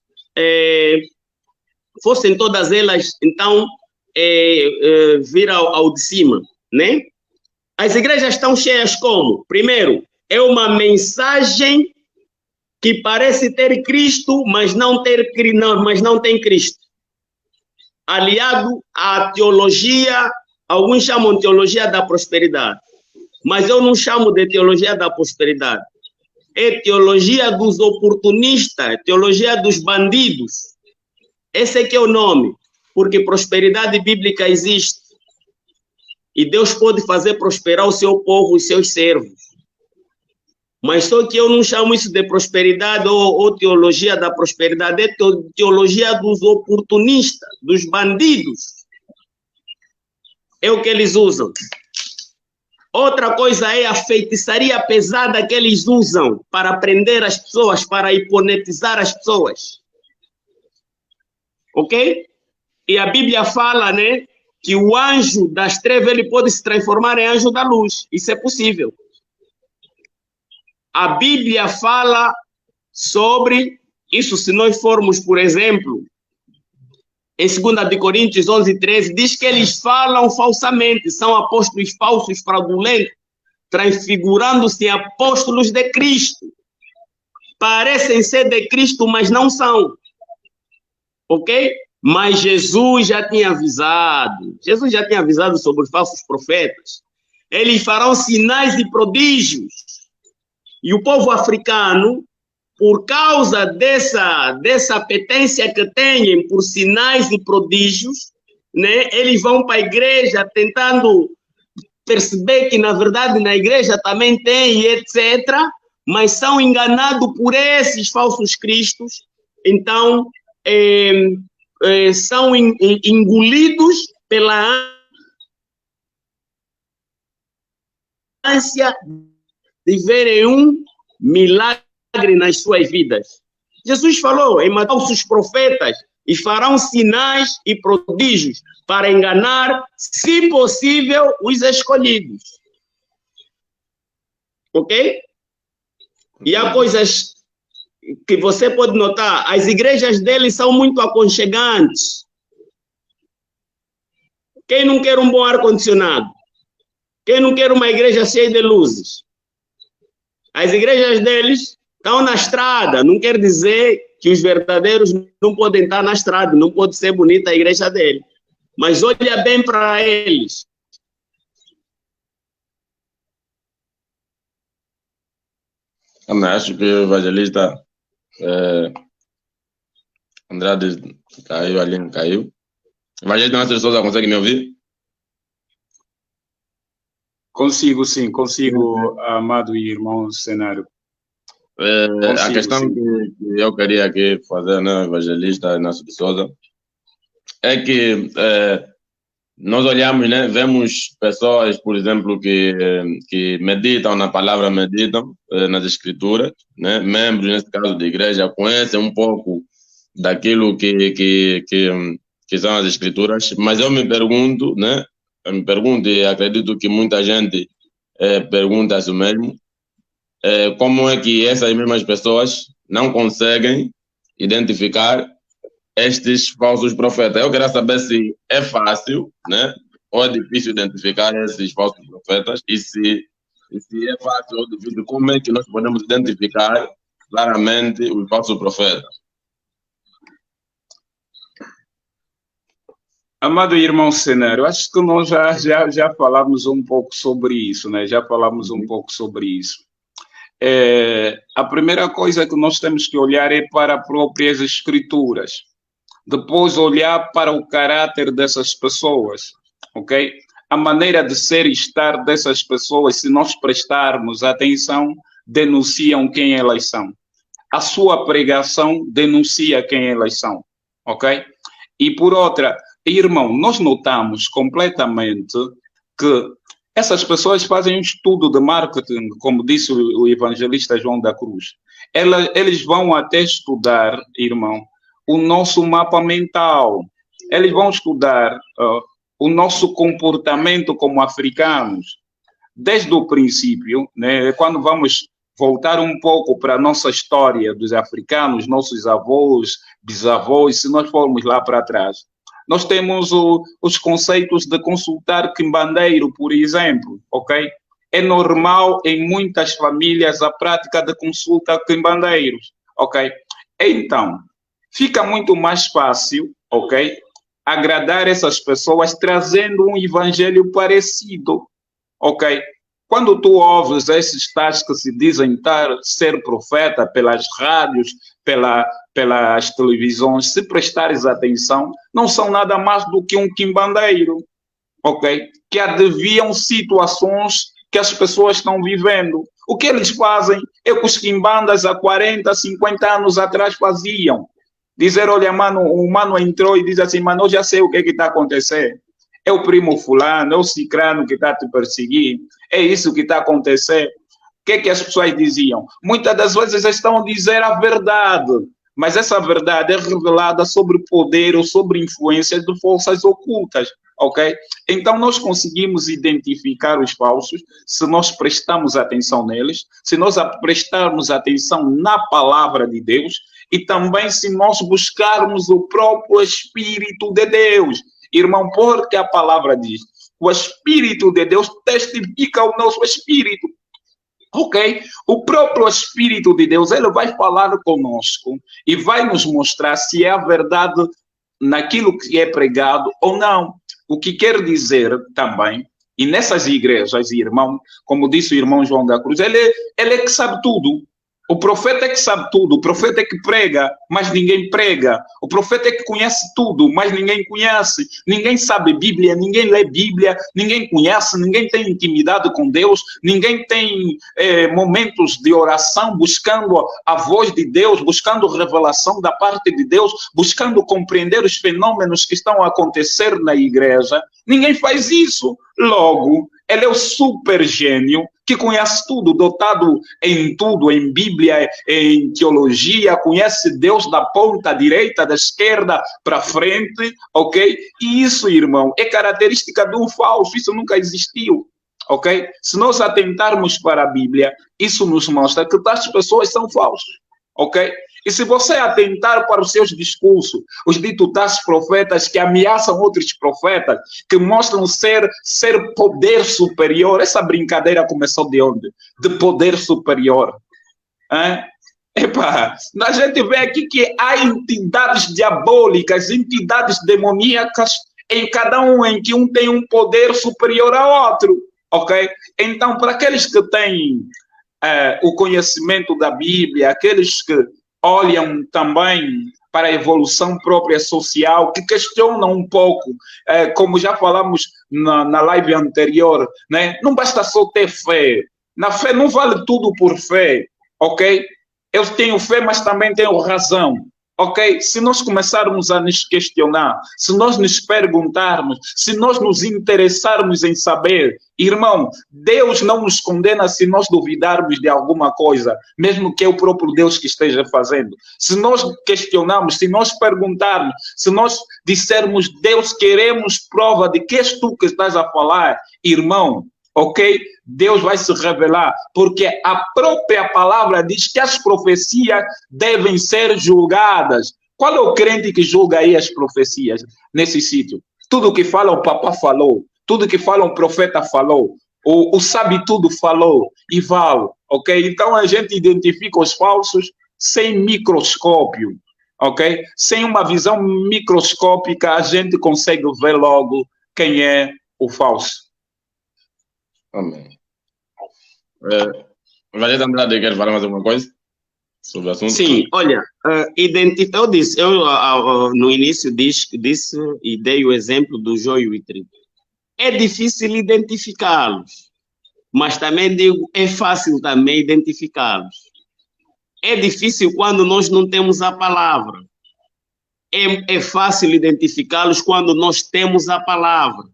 S4: então, vir ao de cima, né? As igrejas estão cheias como? Primeiro, é uma mensagem que parece ter Cristo, mas não tem Cristo. Aliado à teologia, alguns chamam de teologia da prosperidade, mas eu não chamo de teologia da prosperidade. É teologia dos oportunistas, teologia dos bandidos. Esse é que é o nome, porque prosperidade bíblica existe. E Deus pode fazer prosperar o seu povo, os seus servos. Mas só que eu não chamo isso de prosperidade ou teologia da prosperidade, é teologia dos oportunistas, dos bandidos. É o que eles usam. Outra coisa é a feitiçaria pesada que eles usam para prender as pessoas, para hipnotizar as pessoas. Ok? E a Bíblia fala, né, que o anjo das trevas ele pode se transformar em anjo da luz. Isso é possível. A Bíblia fala sobre isso, se nós formos, por exemplo, em 2 Coríntios 11:13, diz que eles falam falsamente, são apóstolos falsos, fraudulentos, transfigurando-se em apóstolos de Cristo. Parecem ser de Cristo, mas não são. Ok? Mas Jesus já tinha avisado. Jesus já tinha avisado sobre os falsos profetas. Eles farão sinais e prodígios. E o povo africano, por causa dessa apetência que têm por sinais e prodígios, né, eles vão para a igreja tentando perceber que, na verdade, na igreja também tem, e etc., mas são enganados por esses falsos cristos. Então, são engolidos pela ânsia de verem um milagre nas suas vidas. Jesus falou em Mateus, os profetas, e farão sinais e prodígios para enganar, se possível, os escolhidos. Ok? E há coisas que você pode notar, as igrejas deles são muito aconchegantes. Quem não quer um bom ar-condicionado? Quem não quer uma igreja cheia de luzes? As igrejas deles estão na estrada, não quer dizer que os verdadeiros não podem estar na estrada, não pode ser bonita a igreja dele. Mas olha bem para eles.
S1: Acho que o evangelista Andrade caiu, a linha caiu. Evangelista Márcio de Souza, consegue me ouvir?
S2: Consigo, sim, consigo, amado irmão Cenário.
S1: A questão que eu queria aqui fazer, né, evangelista Inácio de Souza, é que nós olhamos, né, vemos pessoas, por exemplo, que meditam na palavra, meditam nas escrituras, né, membros, nesse caso, da igreja, conhecem um pouco daquilo que são as escrituras, mas eu me pergunto, né, e acredito que muita gente pergunta-se o mesmo, como é que essas mesmas pessoas não conseguem identificar estes falsos profetas. Eu queria saber se é fácil, né, ou é difícil identificar esses falsos profetas, e se é fácil ou difícil, como é que nós podemos identificar claramente os falsos profetas?
S2: Amado irmão Cenário, acho que nós já falamos um pouco sobre isso, né? Já falamos um pouco sobre isso. A primeira coisa que nós temos que olhar é para as próprias escrituras. Depois olhar para o caráter dessas pessoas, ok? A maneira de ser e estar dessas pessoas, se nós prestarmos atenção, denunciam quem elas são. A sua pregação denuncia quem elas são, ok? E por outra, irmão, nós notamos completamente que essas pessoas fazem um estudo de marketing, como disse o evangelista João da Cruz. Eles vão até estudar, irmão, o nosso mapa mental. Eles vão estudar o nosso comportamento como africanos. Desde o princípio, né, quando vamos voltar um pouco para a nossa história dos africanos, nossos avós, bisavós, se nós formos lá para trás, nós temos os conceitos de consultar quimbandeiro, por exemplo, ok? É normal em muitas famílias a prática de consulta a quimbandeiros, ok? Então, fica muito mais fácil, ok? Agradar essas pessoas trazendo um evangelho parecido, ok? Quando tu ouves esses tais que se dizem ser profeta pelas rádios, pelas televisões, se prestares atenção, não são nada mais do que um quimbandeiro, ok? Que adivinham situações que as pessoas estão vivendo. O que eles fazem é o que os quimbandas há 40, 50 anos atrás faziam. Dizer, olha, mano, o mano entrou e diz assim, mano, eu já sei o que está acontecendo. É o primo fulano, é o cicrano que está a te perseguir. É isso que está acontecendo. O que as pessoas diziam? Muitas das vezes estão a dizer a verdade, mas essa verdade é revelada sobre poder ou sobre influência de forças ocultas, ok? Então nós conseguimos identificar os falsos se nós prestamos atenção neles, se nós prestarmos atenção na palavra de Deus e também se nós buscarmos o próprio Espírito de Deus. Irmão, porque a palavra diz, o Espírito de Deus testifica o nosso espírito. Ok? O próprio Espírito de Deus, ele vai falar conosco e vai nos mostrar se é a verdade naquilo que é pregado ou não. O que quer dizer também, e nessas igrejas, irmão, como disse o irmão João da Cruz, ele é que sabe tudo. O profeta é que sabe tudo, o profeta é que prega, mas ninguém prega. O profeta é que conhece tudo, mas ninguém conhece. Ninguém sabe Bíblia, ninguém lê Bíblia, ninguém conhece, ninguém tem intimidade com Deus, ninguém tem momentos de oração buscando a voz de Deus, buscando revelação da parte de Deus, buscando compreender os fenômenos que estão a acontecer na igreja. Ninguém faz isso. Logo, ele é o super gênio que conhece tudo, dotado em tudo, em Bíblia, em teologia, conhece Deus da ponta direita, da esquerda para frente, ok? E isso, irmão, é característica de um falso, isso nunca existiu, ok? Se nós atentarmos para a Bíblia, isso nos mostra que tais pessoas são falsas, ok? E se você atentar para os seus discursos, os ditos profetas que ameaçam outros profetas, que mostram ser poder superior, essa brincadeira começou de onde? De poder superior. Epa, a gente vê aqui que há entidades diabólicas, entidades demoníacas em cada um, em que um tem um poder superior ao outro, ok? Então, para aqueles que têm o conhecimento da Bíblia, aqueles que olham também para a evolução própria social, que questionam um pouco, como já falamos na live anterior, né? Não basta só ter fé. Na fé não vale tudo por fé, ok? Eu tenho fé, mas também tenho razão, ok? Se nós começarmos a nos questionar, se nós nos perguntarmos, se nós nos interessarmos em saber, irmão, Deus não nos condena se nós duvidarmos de alguma coisa, mesmo que é o próprio Deus que esteja fazendo. Se nós questionarmos, se nós perguntarmos, se nós dissermos, Deus, queremos prova de que és tu que estás a falar, irmão, ok? Deus vai se revelar, porque a própria palavra diz que as profecias devem ser julgadas. Qual é o crente que julga aí as profecias nesse sítio? Tudo que fala o papá falou, tudo que fala o profeta falou, o sabe tudo falou e vale, ok? Então a gente identifica os falsos sem microscópio, ok? Sem uma visão microscópica, a gente consegue ver logo quem é o falso.
S1: Amém. Valete Andrade, quer falar mais alguma coisa sobre o assunto?
S4: Sim, olha, eu disse, no início disse e dei o exemplo do joio e trigo. É difícil identificá-los, mas também digo, é fácil também identificá-los. É difícil quando nós não temos a palavra. É fácil identificá-los quando nós temos a palavra.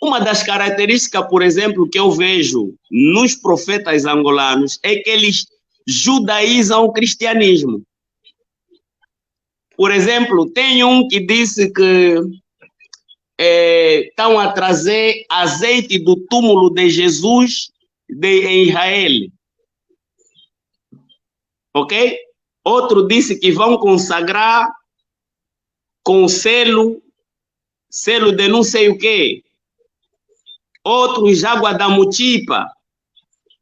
S4: Uma das características, por exemplo, que eu vejo nos profetas angolanos é que eles judaizam o cristianismo. Por exemplo, tem um que disse que estão a trazer azeite do túmulo de Jesus em Israel. Ok? Outro disse que vão consagrar com selo de não sei o quê. Outros água da Mutipa.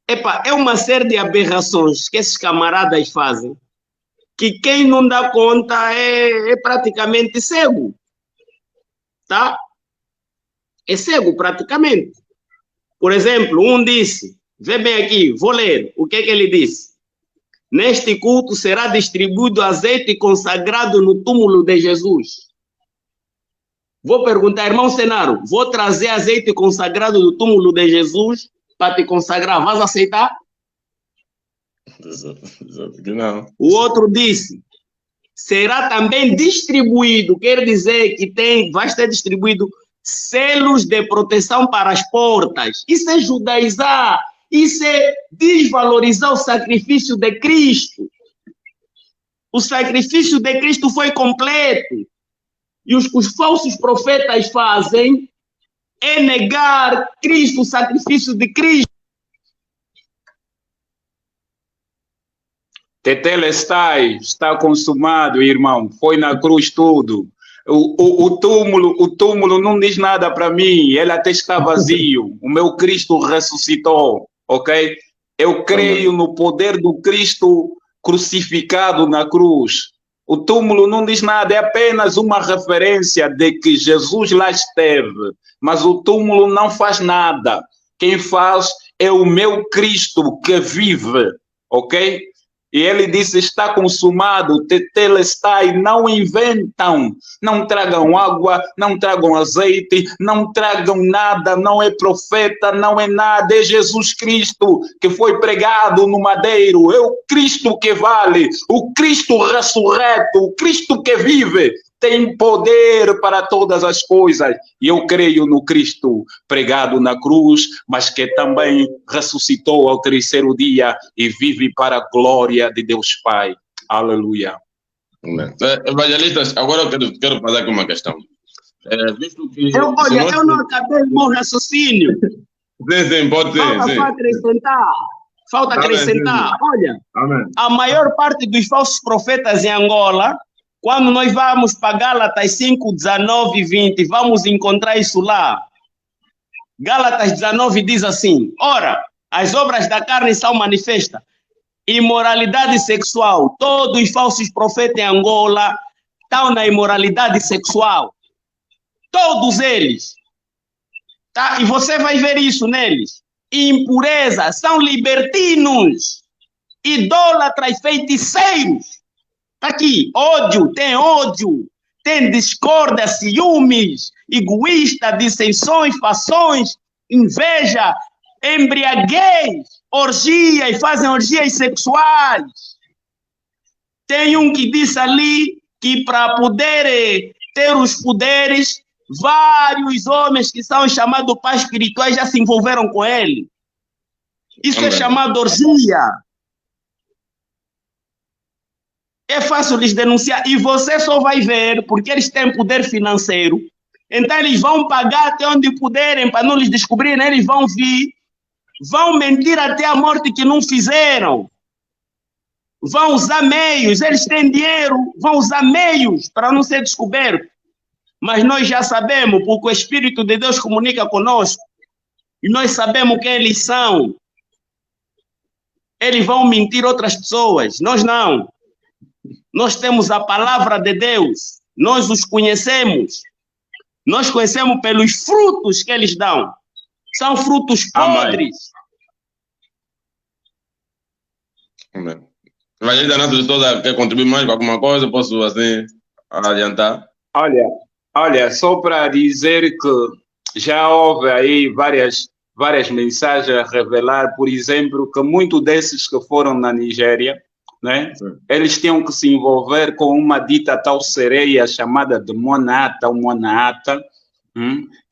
S4: Epa, é uma série de aberrações que esses camaradas fazem, que quem não dá conta é praticamente cego. Tá? É cego praticamente. Por exemplo, um disse, vê bem aqui, vou ler, o que ele disse? Neste culto será distribuído azeite consagrado no túmulo de Jesus. Vou perguntar, irmão Senaro, vou trazer azeite consagrado do túmulo de Jesus para te consagrar, vais aceitar?
S1: Não.
S4: O outro disse, será também distribuído, quer dizer que vai ser distribuído selos de proteção para as portas. Isso é judaizar, isso é desvalorizar o sacrifício de Cristo. O sacrifício de Cristo foi completo. E os falsos profetas fazem é negar Cristo, o sacrifício de Cristo.
S2: Tetelestai, está consumado, irmão. Foi na cruz tudo. O túmulo não diz nada para mim. Ele até está vazio. O meu Cristo ressuscitou, ok? Eu creio no poder do Cristo crucificado na cruz. O túmulo não diz nada, é apenas uma referência de que Jesus lá esteve. Mas o túmulo não faz nada. Quem faz é o meu Cristo que vive, ok? E ele disse, está consumado, tetelestai, não inventam, não tragam água, não tragam azeite, não tragam nada, não é profeta, não é nada, é Jesus Cristo que foi pregado no madeiro, é o Cristo que vale, o Cristo ressurreto, o Cristo que vive, tem poder para todas as coisas. E eu creio no Cristo pregado na cruz, mas que também ressuscitou ao terceiro dia e vive para a glória de Deus Pai. Aleluia.
S1: Evangelistas, agora eu quero fazer aqui uma questão. Visto que
S4: eu não acabei o meu raciocínio.
S1: Sim, pode ser.
S4: Falta acrescentar. Olha,
S1: Amém.
S4: A maior parte dos falsos profetas em Angola, quando nós vamos para Gálatas 5, 19 e 20, vamos encontrar isso lá. Gálatas 19 diz assim, ora, as obras da carne são manifestas. Imoralidade sexual. Todos os falsos profetas em Angola estão na imoralidade sexual. Todos eles. Tá? E você vai ver isso neles. Impureza, são libertinos, idólatras, feiticeiros. Está aqui, ódio, tem discórdia, ciúmes, egoísta, dissensões, fações, inveja, embriaguez, orgias, fazem orgias sexuais. Tem um que disse ali que para poder ter os poderes, vários homens que são chamados pais espirituais já se envolveram com ele. Isso é chamado orgia. É fácil lhes denunciar e você só vai ver porque eles têm poder financeiro. Então eles vão pagar até onde puderem para não lhes descobrirem. Eles vão vir, vão mentir até a morte que não fizeram. Vão usar meios, eles têm dinheiro, vão usar meios para não ser descoberto. Mas nós já sabemos, porque o Espírito de Deus comunica conosco. E nós sabemos quem eles são. Eles vão mentir outras pessoas, nós não. Nós temos a palavra de Deus, nós os conhecemos. Nós conhecemos pelos frutos que eles dão. São frutos podres.
S1: Amém. Evangelista Inácio de Souza quer contribuir mais com alguma coisa? Posso assim adiantar?
S2: Olha, só para dizer que já houve aí várias mensagens a revelar, por exemplo, que muitos desses que foram na Nigéria, né, eles tinham que se envolver com uma dita tal sereia chamada de Monata,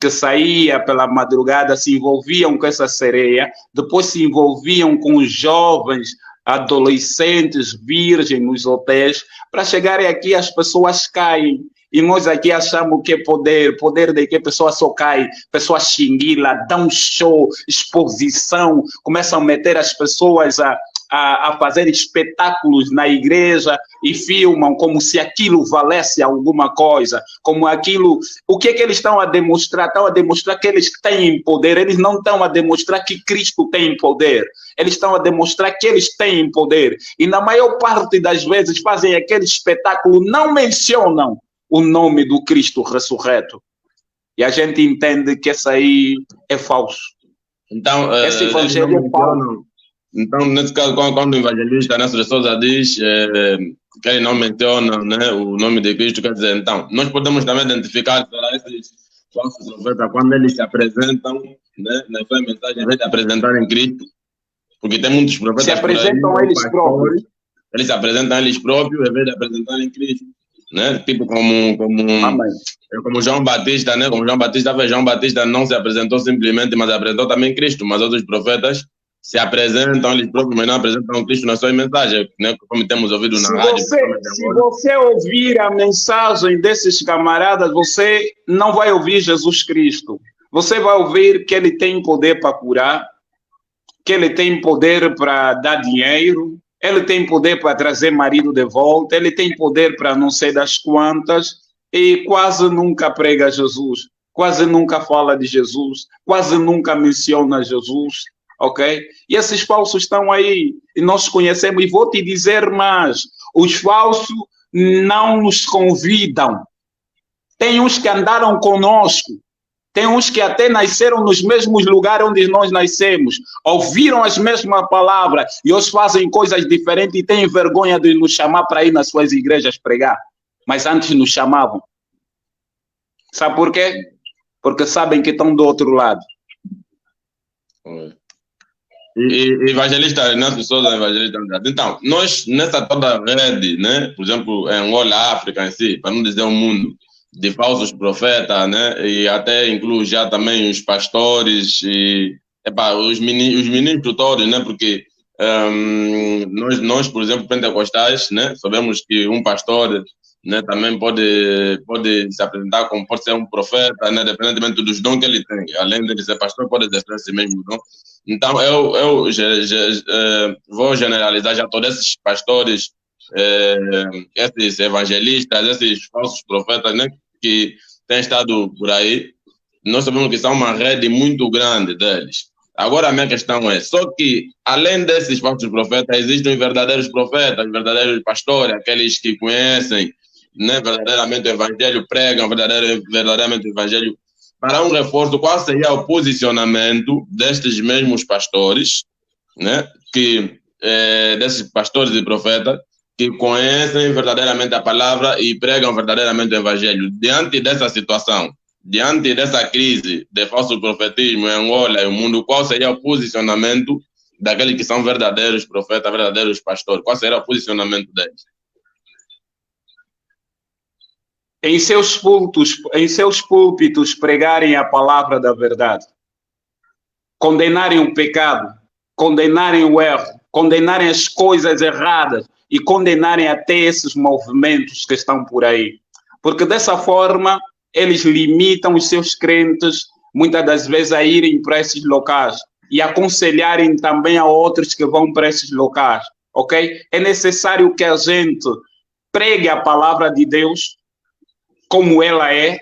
S2: que saía pela madrugada, se envolviam com essa sereia, depois se envolviam com os jovens, adolescentes, virgens nos hotéis, para chegarem aqui as pessoas caem. E nós aqui achamos que é poder de que a pessoa só cai, pessoa xinguila, dá um show, exposição, começam a meter as pessoas a fazer espetáculos na igreja e filmam como se aquilo valesse alguma coisa, como aquilo... O que é que eles estão a demonstrar? Estão a demonstrar que eles têm poder, eles não estão a demonstrar que Cristo tem poder, eles estão a demonstrar que eles têm poder, e na maior parte das vezes fazem aquele espetáculo, não mencionam o nome do Cristo ressurreto, e a gente entende que isso aí é falso.
S1: Então,
S2: esse evangelho é falso.
S1: Então, nesse caso, quando o evangelista Inácio de Souza diz que ele não menciona, né, o nome de Cristo, quer dizer, então, nós podemos também identificar esses falsos profetas quando eles se apresentam, né, na sua mensagem, em vez de apresentarem Cristo, porque tem muitos profetas
S2: se apresentam eles próprios.
S1: Eles se apresentam eles próprios, em vez de apresentarem Cristo, né, tipo como João Batista, né, como João Batista não se apresentou simplesmente, mas apresentou também Cristo, mas outros profetas se apresentam eles próprios, mas não apresentam Cristo nas suas mensagens, né? Como temos ouvido na rádio.
S2: Se você ouvir a mensagem desses camaradas, você não vai ouvir Jesus Cristo. Você vai ouvir que ele tem poder para curar, que ele tem poder para dar dinheiro, ele tem poder para trazer marido de volta, ele tem poder para não sei das quantas, e quase nunca prega Jesus, quase nunca fala de Jesus, quase nunca menciona Jesus. Ok? E esses falsos estão aí, e nós conhecemos, e vou te dizer mais, os falsos não nos convidam. Tem uns que andaram conosco, tem uns que até nasceram nos mesmos lugares onde nós nascemos, ouviram as mesmas palavras, e hoje fazem coisas diferentes e têm vergonha de nos chamar para ir nas suas igrejas pregar, mas antes nos chamavam. Sabe por quê? Porque sabem que estão do outro lado.
S1: E evangelista Inácio de Souza, evangelista Andrade. Então, nós, nessa toda rede, né, por exemplo, em Angola, África em si, para não dizer o mundo, de falsos profetas, né, e até inclui já também os pastores e os ministros todos, né, porque nós, por exemplo, pentecostais, né, sabemos que um pastor, né, também pode se apresentar como pode ser um profeta, né, dependentemente dos dons que ele tem. Além de ser pastor, pode exercer esse mesmo dom. Então, eu vou generalizar já todos esses pastores, esses evangelistas, esses falsos profetas, né, que têm estado por aí. Nós sabemos que são uma rede muito grande deles. Agora, a minha questão é, só que, além desses falsos profetas, existem verdadeiros profetas, verdadeiros pastores, aqueles que conhecem, né, verdadeiramente o evangelho, pregam verdadeiramente o evangelho. Para um reforço, qual seria o posicionamento destes mesmos pastores, né, desses pastores e profetas, que conhecem verdadeiramente a palavra e pregam verdadeiramente o evangelho? Diante dessa situação, diante dessa crise de falso profetismo em Angola e o mundo, qual seria o posicionamento daqueles que são verdadeiros profetas, verdadeiros pastores? Qual seria o posicionamento deles?
S2: Em seus púlpitos pregarem a palavra da verdade, condenarem o pecado, condenarem o erro, condenarem as coisas erradas e condenarem até esses movimentos que estão por aí. Porque dessa forma eles limitam os seus crentes, muitas das vezes, a irem para esses locais e aconselharem também a outros que vão para esses locais, ok? É necessário que a gente pregue a palavra de Deus como ela é,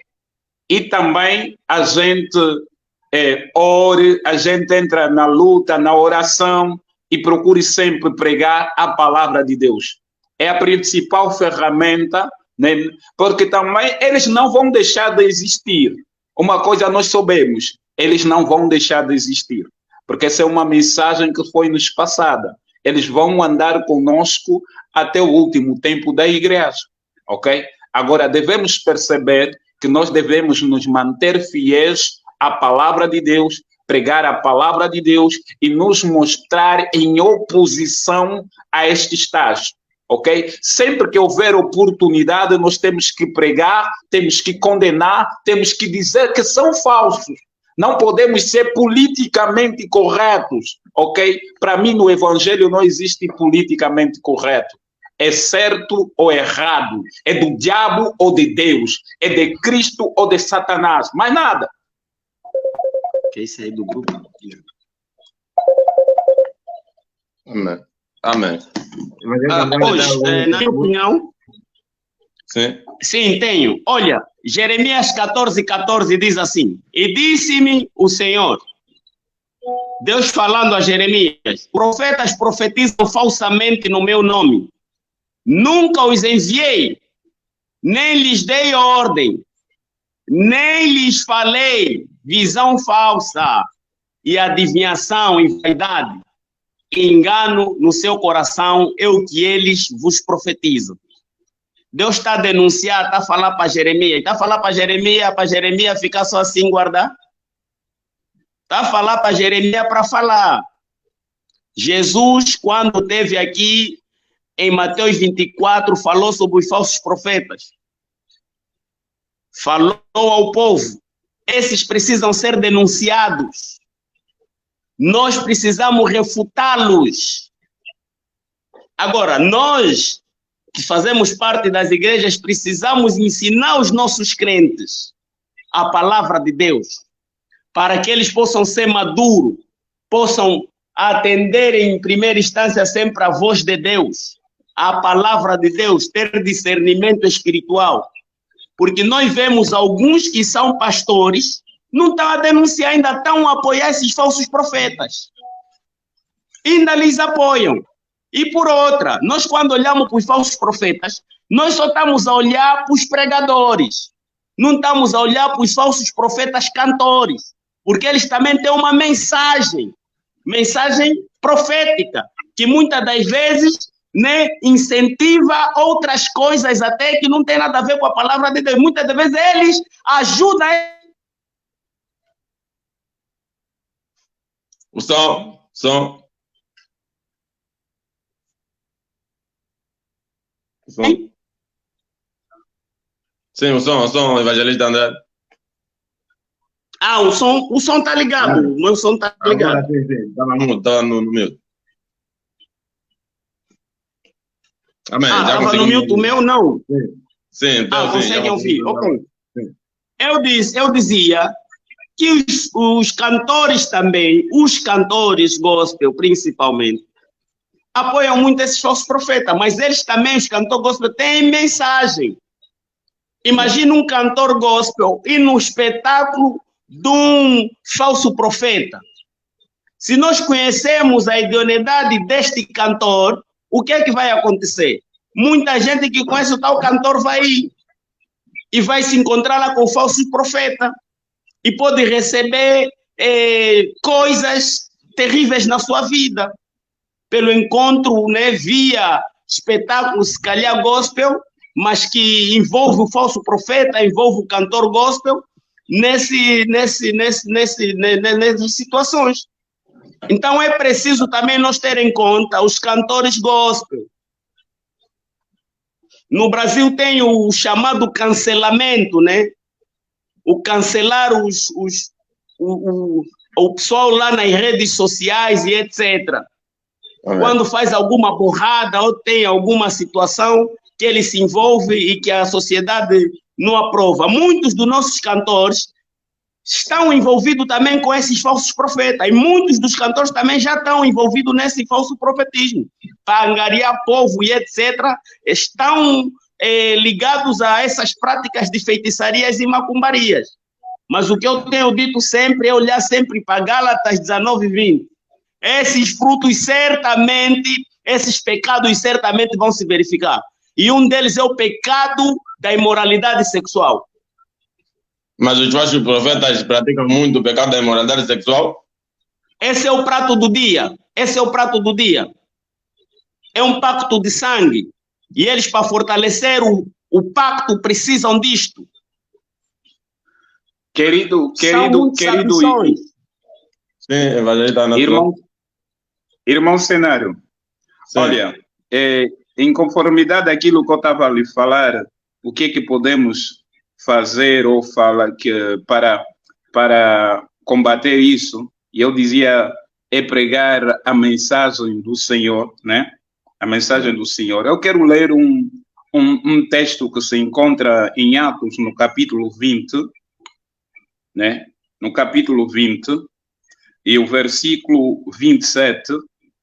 S2: e também a gente ore, a gente entra na luta, na oração, e procure sempre pregar a palavra de Deus. é a principal ferramenta, né? Porque também eles não vão deixar de existir. Uma coisa nós sabemos, eles não vão deixar de existir, porque essa é uma mensagem que foi nos passada. Eles vão andar conosco até o último tempo da igreja, ok? Agora, devemos perceber que nós devemos nos manter fiéis à palavra de Deus, pregar a palavra de Deus e nos mostrar em oposição a este estágio, ok? Sempre que houver oportunidade, nós temos que pregar, temos que condenar, temos que dizer que são falsos. Não podemos ser politicamente corretos, ok? Para mim, no Evangelho não existe politicamente correto. É certo ou errado, é do diabo ou de Deus, é de Cristo ou de Satanás, mais nada.
S4: Que isso aí do grupo.
S1: Amém. Amém.
S4: Hoje, na minha opinião, sim, tenho. Olha, Jeremias 14:14 diz assim: e disse-me o Senhor, Deus falando a Jeremias, profetas profetizam falsamente no meu nome. Nunca os enviei, nem lhes dei ordem, nem lhes falei visão falsa e adivinhação e vaidade. Engano no seu coração é o que eles vos profetizam. Deus está a denunciar, está a falar para Jeremias. Está a falar para Jeremias ficar só assim guardar? Está a falar para Jeremias para falar. Jesus, quando esteve aqui em Mateus 24, falou sobre os falsos profetas. Falou ao povo. Esses precisam ser denunciados. Nós precisamos refutá-los. Agora, nós que fazemos parte das igrejas, precisamos ensinar os nossos crentes a palavra de Deus, para que eles possam ser maduros, possam atender em primeira instância sempre a voz de Deus, a palavra de Deus, ter discernimento espiritual. Porque nós vemos alguns que são pastores, não estão a denunciar, ainda estão a apoiar esses falsos profetas. Ainda lhes apoiam. E por outra, nós quando olhamos para os falsos profetas, nós só estamos a olhar para os pregadores. Não estamos a olhar para os falsos profetas cantores. Porque eles também têm uma mensagem profética, que muitas das vezes, né, incentiva outras coisas até que não tem nada a ver com a palavra de Deus. Muitas das vezes eles ajudam.
S1: O som. Sim, o som, evangelista André.
S4: Ah, o som está ligado. O meu som está ligado.
S1: Estava no mute. Amém.
S4: Estava no mute, o meu não.
S1: Sim, então,
S4: conseguem ouvir. Ok. Eu dizia que os cantores também, os cantores gospel principalmente, apoiam muito esses falsos profetas, mas eles também, os cantores gospel, têm mensagem. Imagina um cantor gospel ir no espetáculo de um falso profeta. Se nós conhecemos a idoneidade deste cantor, o que é que vai acontecer? Muita gente que conhece o tal cantor vai ir e vai se encontrar lá com o falso profeta e pode receber coisas terríveis na sua vida pelo encontro, né, via espetáculo, se calhar gospel, mas que envolve o falso profeta, envolve o cantor gospel nessas situações. Então é preciso também nós ter em conta os cantores gospel. No Brasil tem o chamado cancelamento, né? O cancelar o pessoal lá nas redes sociais e etc. Quando faz alguma borrada ou tem alguma situação que ele se envolve e que a sociedade não aprova. Muitos dos nossos cantores estão envolvidos também com esses falsos profetas. E muitos dos cantores também já estão envolvidos nesse falso profetismo. Para angariar povo e etc. Estão ligados a essas práticas de feitiçarias e macumbarias. Mas o que eu tenho dito sempre é olhar sempre para Gálatas 19:20. Esses frutos certamente esses pecados certamente vão se verificar. E um deles é o pecado da imoralidade sexual.
S1: Mas os falsos profetas praticam muito o pecado da imoralidade sexual?
S4: Esse é o prato do dia. Esse é o prato do dia. É um pacto de sangue. E eles, para fortalecer o pacto, precisam disto.
S2: Querido,
S1: Sim, evangelista
S2: irmão Cenário,
S1: sim.
S2: Olha, em conformidade àquilo que eu estava a lhe falar, o que é que podemos fazer ou falar para combater isso? E eu dizia, é pregar a mensagem do Senhor, né? A mensagem do Senhor. Eu quero ler um texto que se encontra em Atos, no capítulo 20, né? No capítulo 20, e o versículo 27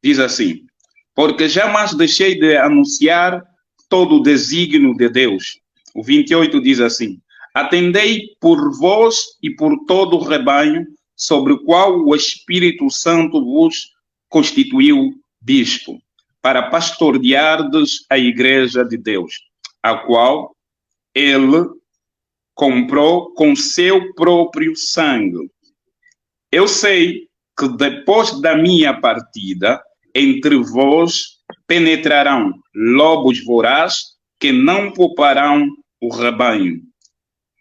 S2: diz assim: porque jamais deixei de anunciar todo o desígnio de Deus. O 28 diz assim: atendei por vós e por todo o rebanho sobre o qual o Espírito Santo vos constituiu bispo, para pastoreardes a igreja de Deus, a qual ele comprou com seu próprio sangue. Eu sei que depois da minha partida, entre vós penetrarão lobos vorazes que não pouparão o rebanho,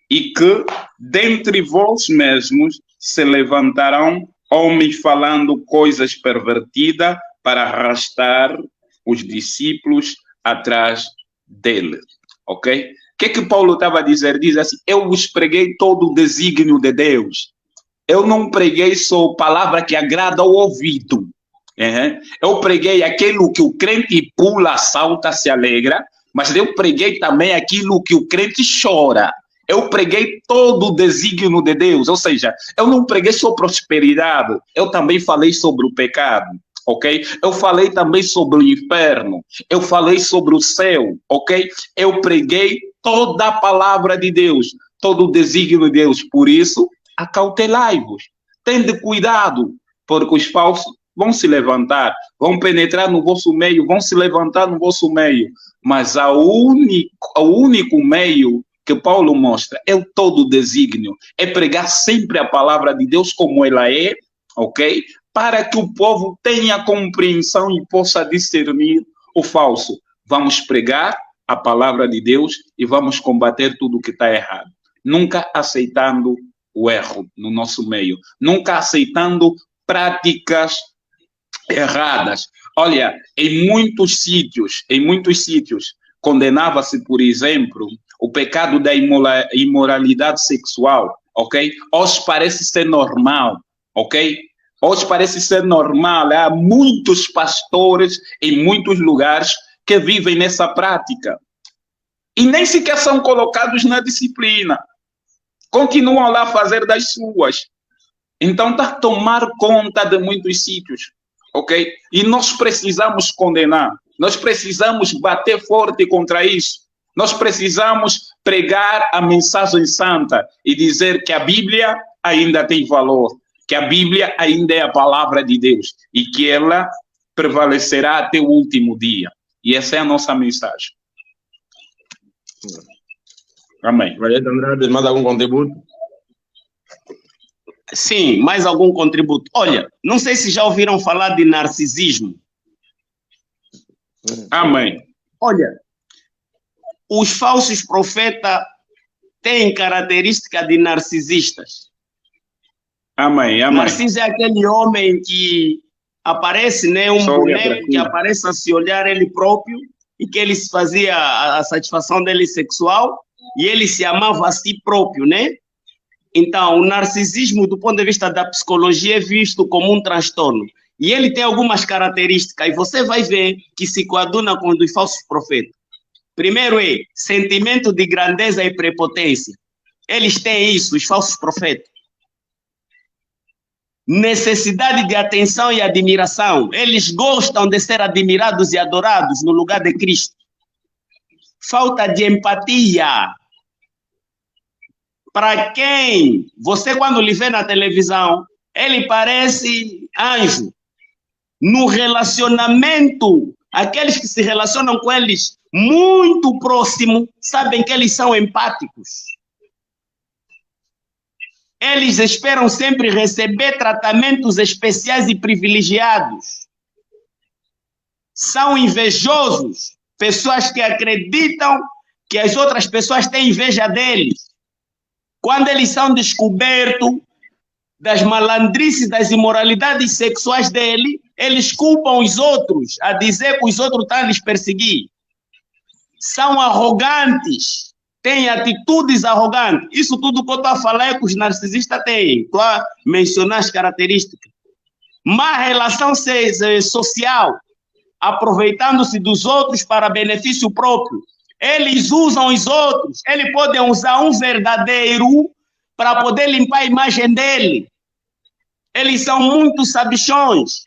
S2: e que dentre vós mesmos se levantarão homens falando coisas pervertidas para arrastar os discípulos atrás dele. Ok? O que é que Paulo estava a dizer? Diz assim: eu vos preguei todo o desígnio de Deus. Eu não preguei só palavra que agrada ao ouvido. Eu preguei aquilo que o crente pula, salta, se alegra, mas eu preguei também aquilo que o crente chora. Eu preguei todo o desígnio de Deus, ou seja, eu não preguei só prosperidade, eu também falei sobre o pecado, ok? Eu falei também sobre o inferno, eu falei sobre o céu, ok? Eu preguei toda a palavra de Deus, todo o desígnio de Deus. Por isso, acautelai-vos, tende cuidado, porque os falsos vão se levantar, vão penetrar no vosso meio, vão se levantar no vosso meio. Mas o único meio que Paulo mostra é o todo o desígnio, é pregar sempre a palavra de Deus como ela é, ok? Para que o povo tenha compreensão e possa discernir o falso. Vamos pregar a palavra de Deus e vamos combater tudo o que está errado. Nunca aceitando o erro no nosso meio, nunca aceitando práticas erradas. Olha, em muitos sítios, condenava-se, por exemplo, o pecado da imoralidade sexual, ok? Hoje parece ser normal, ok? Hoje parece ser normal. Há muitos pastores em muitos lugares que vivem nessa prática e nem sequer são colocados na disciplina. Continuam lá a fazer das suas. Então está a tomar conta de muitos sítios, ok? E nós precisamos condenar, nós precisamos bater forte contra isso, nós precisamos pregar a mensagem santa e dizer que a Bíblia ainda tem valor, que a Bíblia ainda é a palavra de Deus e que ela prevalecerá até o último dia. E essa é a nossa mensagem. Amém.
S1: Evangelista Andrade, mais algum contributo?
S4: Sim, mais algum contributo. Olha, não sei se já ouviram falar de narcisismo.
S2: Amém.
S4: Olha, os falsos profetas têm característica de narcisistas.
S2: Amém, amém.
S4: Narciso é aquele homem que aparece, né, um boneco que aparece a se olhar ele próprio e que ele se fazia a satisfação dele sexual e ele se amava a si próprio, né? Então, o narcisismo, do ponto de vista da psicologia, é visto como um transtorno. E ele tem algumas características, e você vai ver que se coaduna com os dos falsos profetas. Primeiro é sentimento de grandeza e prepotência. Eles têm isso, os falsos profetas. Necessidade de atenção e admiração. Eles gostam de ser admirados e adorados no lugar de Cristo. Falta de empatia. Para quem você, quando lhe vê na televisão, ele parece anjo. No relacionamento Aqueles que se relacionam com eles muito próximo sabem que eles são empáticos. Eles esperam sempre receber tratamentos especiais e privilegiados. São invejosos, pessoas que acreditam que as outras pessoas têm inveja deles. Quando eles são descobertos das malandrices, das imoralidades sexuais dele, eles culpam os outros, a dizer que os outros estão a lhes perseguir. São arrogantes, têm atitudes arrogantes. Isso tudo que eu estou a falar é que os narcisistas têm. Estou a mencionar as características. Má relação social, aproveitando-se dos outros para benefício próprio. Eles usam os outros. Eles podem usar um verdadeiro para poder limpar a imagem dele. Eles são muito sabichões.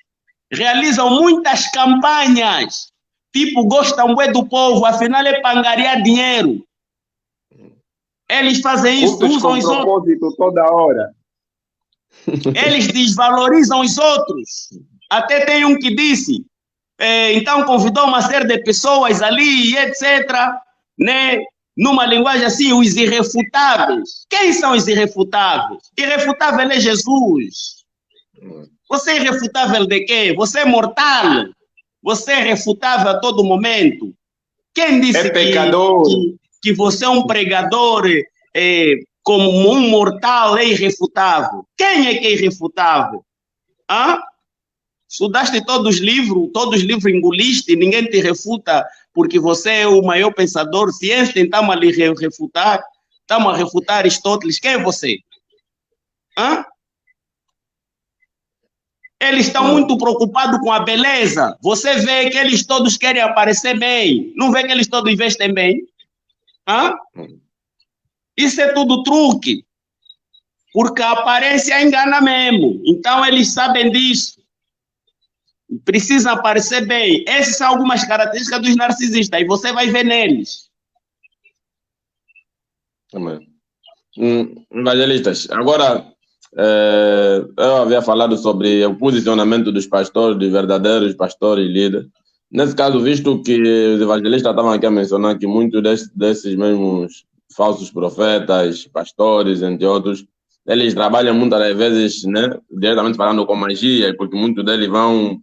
S4: Realizam muitas campanhas. Tipo, gostam bué do povo, afinal é para angariar dinheiro. Eles fazem isso, usam os outros.
S2: Toda hora.
S4: Eles desvalorizam os outros. Até tem um que disse, então convidou uma série de pessoas ali, etc., né? Numa linguagem assim, os irrefutáveis. Quem são os irrefutáveis? Irrefutável é Jesus. Você é irrefutável de quê? Você é mortal. Você é refutável a todo momento. Quem disse que você é um pregador como um mortal é irrefutável? Quem é que é irrefutável? Hã? Estudaste todos os livros engoliste, ninguém te refuta porque você é o maior pensador. Ciência, estamos a lhe refutar, estamos a refutar Aristóteles. Quem é você? Hã? Eles estão muito preocupados com a beleza. Você vê que eles todos querem aparecer bem. Não vê que eles todos investem bem? Hã? Isso é tudo truque. Porque a aparência engana mesmo. Então eles sabem disso. Precisam aparecer bem. Essas são algumas características dos narcisistas. E você vai ver neles.
S1: Evangelistas, agora... eu havia falado sobre o posicionamento dos pastores, dos verdadeiros pastores e líderes. Nesse caso, visto que os evangelistas estavam aqui a mencionar que muitos desses mesmos falsos profetas, pastores, entre outros, eles trabalham muitas vezes, né, diretamente falando com magia, porque muitos deles vão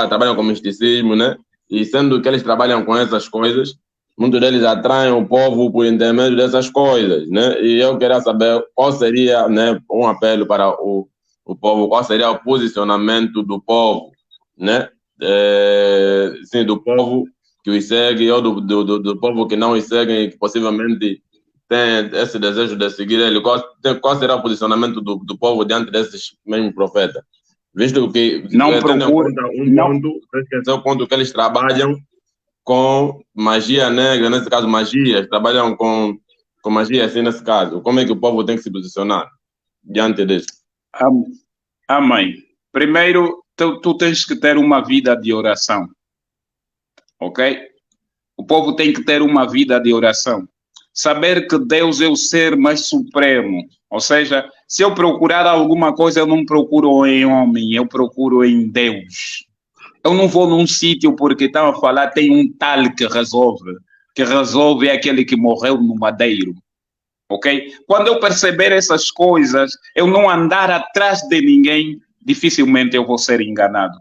S1: trabalham com misticismo, né? E sendo que eles trabalham com essas coisas, muitos deles atraem o povo por intermédio dessas coisas, né? E eu queria saber qual seria, né, um apelo para o povo, qual seria o posicionamento do povo, né? Sim, do povo que os segue ou do povo que não os segue e que possivelmente tem esse desejo de seguir ele. Qual será o posicionamento do povo diante desses mesmos profetas? Visto que
S2: não procura
S1: o ponto que eles trabalham com magia negra, nesse caso magia, trabalham com magia assim nesse caso. Como é que o povo tem que se posicionar diante disso?
S2: Amém. Primeiro, tu tens que ter uma vida de oração, ok? O povo tem que ter uma vida de oração. Saber que Deus é o ser mais supremo. Ou seja, se eu procurar alguma coisa, eu não procuro em homem, eu procuro em Deus. Eu não vou num sítio porque estão a falar, tem um tal que resolve é aquele que morreu no madeiro, ok? Quando eu perceber essas coisas, eu não andar atrás de ninguém, dificilmente eu vou ser enganado,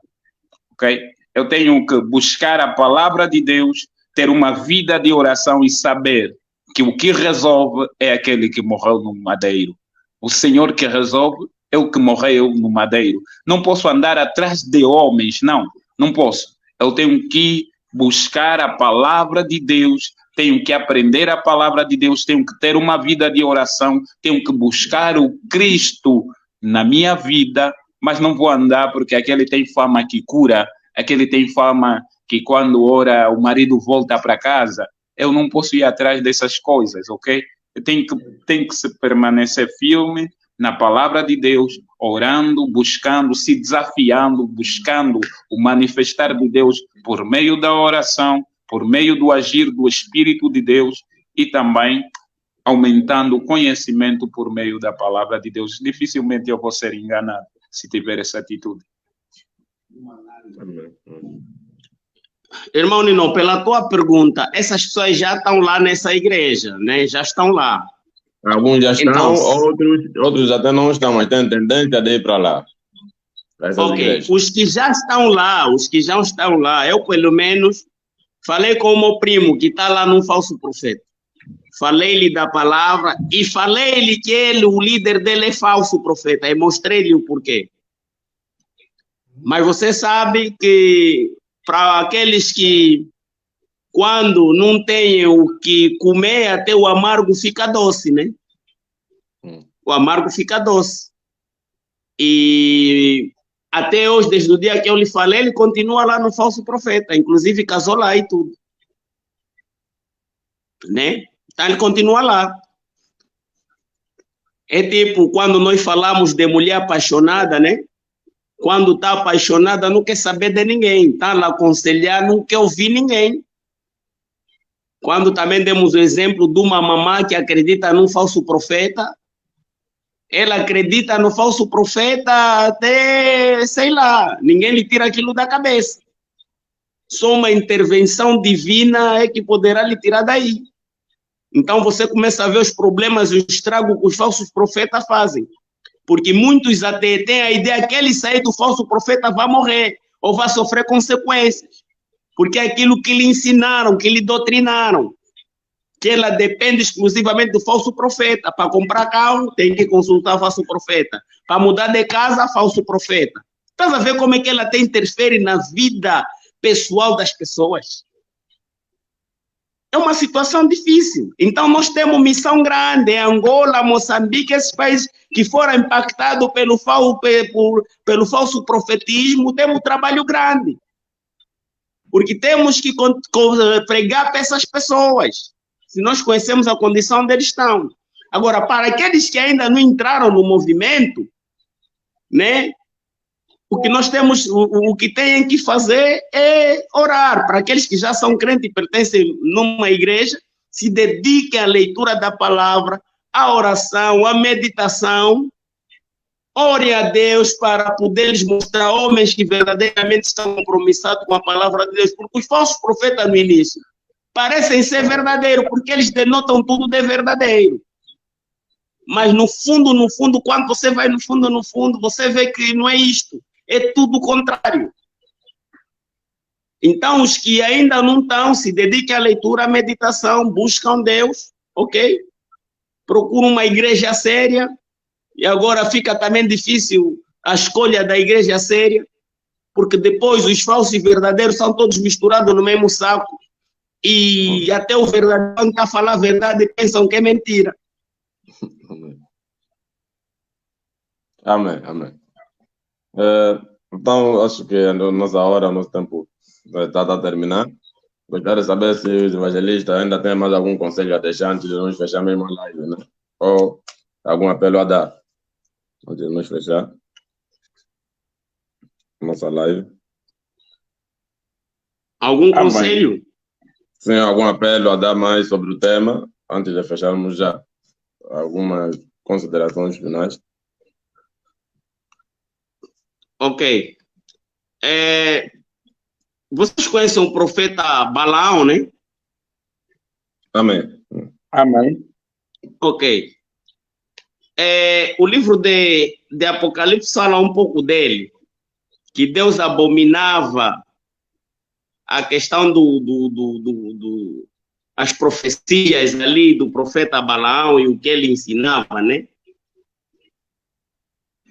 S2: ok? Eu tenho que buscar a palavra de Deus, ter uma vida de oração e saber que o que resolve é aquele que morreu no madeiro. O Senhor que resolve é o que morreu no madeiro. Não posso andar atrás de homens, não posso. Eu tenho que buscar a palavra de Deus, tenho que aprender a palavra de Deus, tenho que ter uma vida de oração, tenho que buscar o Cristo na minha vida, mas não vou andar porque aquele tem fama que cura, aquele tem fama que quando ora o marido volta para casa. Eu não posso ir atrás dessas coisas, ok? Eu tenho que se permanecer firme na palavra de Deus, orando, buscando, se desafiando, buscando o manifestar de Deus por meio da oração, por meio do agir do Espírito de Deus e também aumentando o conhecimento por meio da palavra de Deus. Dificilmente eu vou ser enganado se tiver essa atitude.
S4: Irmão Nino, pela tua pergunta, essas pessoas já estão lá nessa igreja, né? Já estão lá.
S1: Alguns já estão,
S4: Então,
S1: outros até não estão, mas têm tendência de ir para lá. Para essas igrejas.
S4: os que já estão lá, eu pelo menos falei com o meu primo que está lá num falso profeta. Falei-lhe da palavra e falei-lhe que ele, o líder dele, é falso profeta. E mostrei-lhe o porquê. Mas você sabe que para aqueles que, quando não têm o que comer, até o amargo fica doce, né? O amargo fica doce. E até hoje, desde o dia que eu lhe falei, ele continua lá no falso profeta. Inclusive casou lá e tudo. Né? Então ele continua lá. É tipo, quando nós falamos de mulher apaixonada, né? Quando está apaixonada, não quer saber de ninguém. Está lá aconselhar, não quer ouvir ninguém. Quando também demos o exemplo de uma mamã que acredita num falso profeta, ela acredita no falso profeta até, sei lá, ninguém lhe tira aquilo da cabeça. Só uma intervenção divina é que poderá lhe tirar daí. Então você começa a ver os problemas e o estrago que os falsos profetas fazem. Porque muitos até têm a ideia que ele sair do falso profeta vai morrer ou vai sofrer consequências. Porque é aquilo que lhe ensinaram, que lhe doutrinaram. Que ela depende exclusivamente do falso profeta. Para comprar carro, tem que consultar o falso profeta. Para mudar de casa, falso profeta. Estás a ver como é que ela interfere na vida pessoal das pessoas? É uma situação difícil. Então, nós temos missão grande. Angola, Moçambique, esses países que foram impactados pelo falso profetismo, temos um trabalho grande. Porque temos que pregar para essas pessoas. Se nós conhecemos a condição onde eles estão. Agora, para aqueles que ainda não entraram no movimento, né? O que nós temos, o que têm que fazer é orar. Para aqueles que já são crentes e pertencem numa igreja, se dediquem à leitura da palavra, à oração, à meditação. Ore a Deus para poder lhes mostrar homens que verdadeiramente estão compromissados com a palavra de Deus. Porque os falsos profetas no início parecem ser verdadeiros, porque eles denotam tudo de verdadeiro. Mas no fundo, quando você vai no fundo, você vê que não é isto. É tudo o contrário. Então, os que ainda não estão, se dediquem à leitura, à meditação, buscam Deus, ok? Procuram uma igreja séria. E agora fica também difícil a escolha da igreja séria, porque depois os falsos e verdadeiros são todos misturados no mesmo saco. E até o verdadeiro, quando está a falar a verdade, pensam que é mentira.
S1: Amém, amém. Então, acho que a nossa hora, o nosso tempo está a terminar. Gostaria de saber se os evangelistas ainda têm mais algum conselho a deixar antes de nós fechar mesmo a live, né? Ou algum apelo a dar antes de nós fechar nossa live.
S4: Algum conselho?
S1: Sim, algum apelo a dar mais sobre o tema antes de fecharmos já? Algumas considerações finais?
S4: Ok. Vocês conhecem o profeta Balaão, né?
S1: Amém.
S2: Amém.
S4: Ok. O livro de Apocalipse fala um pouco dele, que Deus abominava a questão as profecias ali do profeta Balaão e o que ele ensinava, né?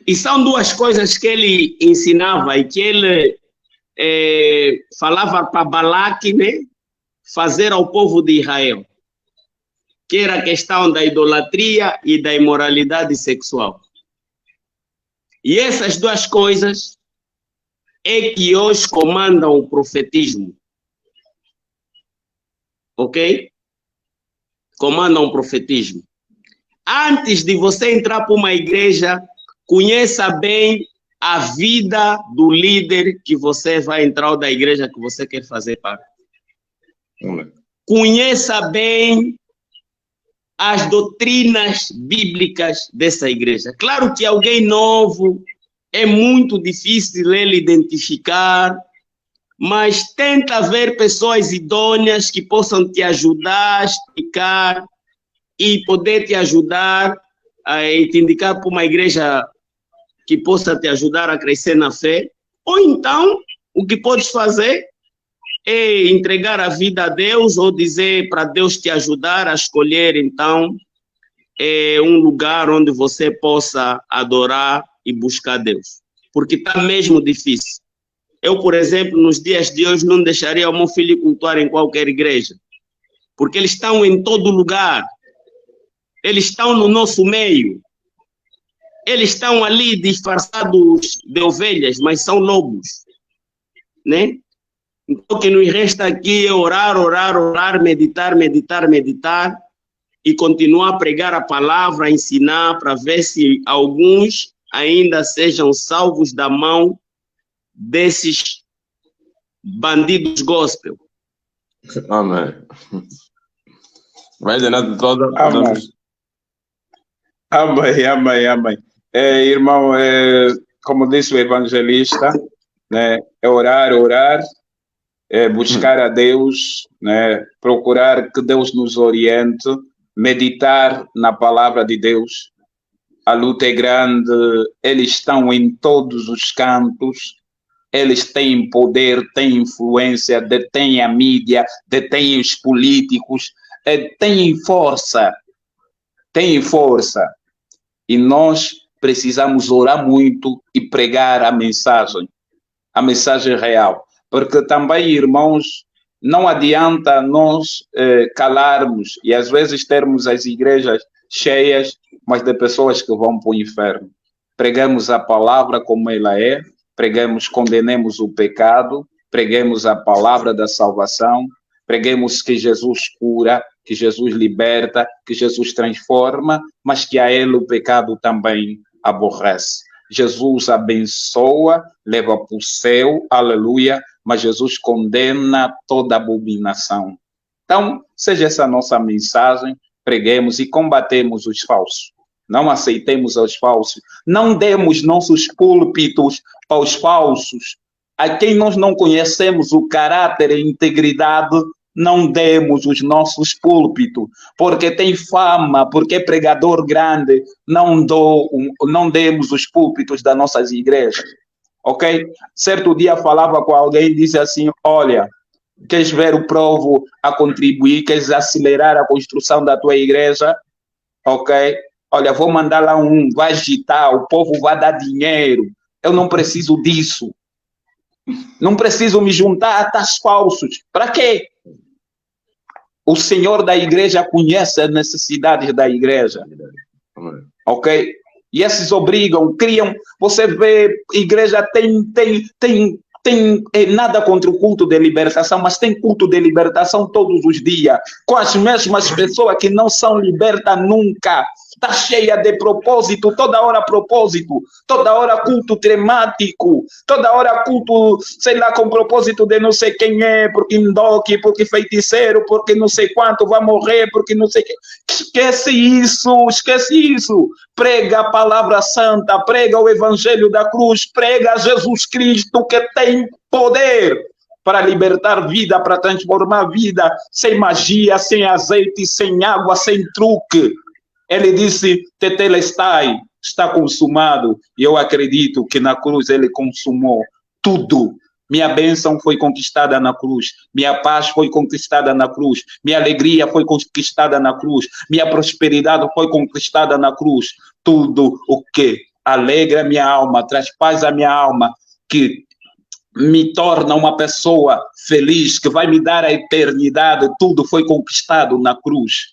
S4: E são duas coisas que ele ensinava e que ele falava para Balaque, né? Fazer ao povo de Israel, que era a questão da idolatria e da imoralidade sexual. E essas duas coisas é que hoje comandam o profetismo. Ok? Comandam o profetismo. Antes de você entrar para uma igreja, conheça bem a vida do líder que você vai entrar ou da igreja que você quer fazer parte. Conheça bem as doutrinas bíblicas dessa igreja. Claro que alguém novo é muito difícil ele identificar mas tenta ver pessoas idôneas que possam te ajudar, explicar e poder te ajudar e te indicar para uma igreja que possa te ajudar a crescer na fé. Ou então, o que podes fazer é entregar a vida a Deus ou dizer para Deus te ajudar a escolher, então, um lugar onde você possa adorar e buscar Deus. Porque está mesmo difícil. Eu, por exemplo, nos dias de hoje, não deixaria o meu filho cultuar em qualquer igreja. Porque eles estão em todo lugar. Eles estão no nosso meio. Eles estão ali disfarçados de ovelhas, mas são lobos. Né? Então, o que nos resta aqui é orar, orar, orar, meditar, meditar, meditar e continuar a pregar a palavra, a ensinar, para ver se alguns ainda sejam salvos da mão desses bandidos gospel.
S1: Amém. Vai de nada toda.
S2: Amém. Amém, amém, amém. Irmão, como disse o evangelista, né, é orar, orar, buscar a Deus, né, procurar que Deus nos oriente, meditar na palavra de Deus. A luta é grande, eles estão em todos os cantos, eles têm poder, têm influência, detêm a mídia, detêm os políticos, têm força, e nós precisamos orar muito e pregar a mensagem real, porque também, irmãos, não adianta nós calarmos e às vezes termos as igrejas cheias, mas de pessoas que vão para o inferno. Pregamos a palavra como ela é, pregamos, condenemos o pecado, preguemos a palavra da salvação, preguemos que Jesus cura, que Jesus liberta, que Jesus transforma, mas que a ele o pecado também aborrece. Jesus abençoa, leva para o céu, aleluia, mas Jesus condena toda abominação. Então, seja essa a nossa mensagem, preguemos e combatemos os falsos. Não aceitemos os falsos. Não demos nossos púlpitos para os falsos. A quem nós não conhecemos o caráter e a integridade, não demos os nossos púlpitos, porque tem fama, porque é pregador grande, não demos os púlpitos das nossas igrejas, ok? Certo dia falava com alguém e disse assim, olha, queres ver o povo a contribuir, queres acelerar a construção da tua igreja, ok? Olha, vou mandar lá vai agitar, o povo vai dar dinheiro, eu não preciso disso, não preciso me juntar a tais falsos, para quê? O Senhor da igreja conhece as necessidades da igreja. Ok? E esses obrigam, criam. Você vê, igreja tem nada contra o culto de libertação, mas tem culto de libertação todos os dias, com as mesmas pessoas que não são libertas nunca. Está cheia de propósito, toda hora culto temático, toda hora culto, sei lá, com propósito de não sei quem é, porque indoque, porque feiticeiro, porque não sei quanto vai morrer, porque não sei quem. Esquece isso. Prega a palavra santa, prega o evangelho da cruz, prega Jesus Cristo que tem poder para libertar vida, para transformar vida, sem magia, sem azeite, sem água, sem truque. Ele disse, tetelestai, está consumado. E eu acredito que na cruz ele consumou tudo. Minha bênção foi conquistada na cruz. Minha paz foi conquistada na cruz. Minha alegria foi conquistada na cruz. Minha prosperidade foi conquistada na cruz. Tudo o que alegra minha alma, traz paz à minha alma, que me torna uma pessoa feliz, que vai me dar a eternidade, tudo foi conquistado na cruz.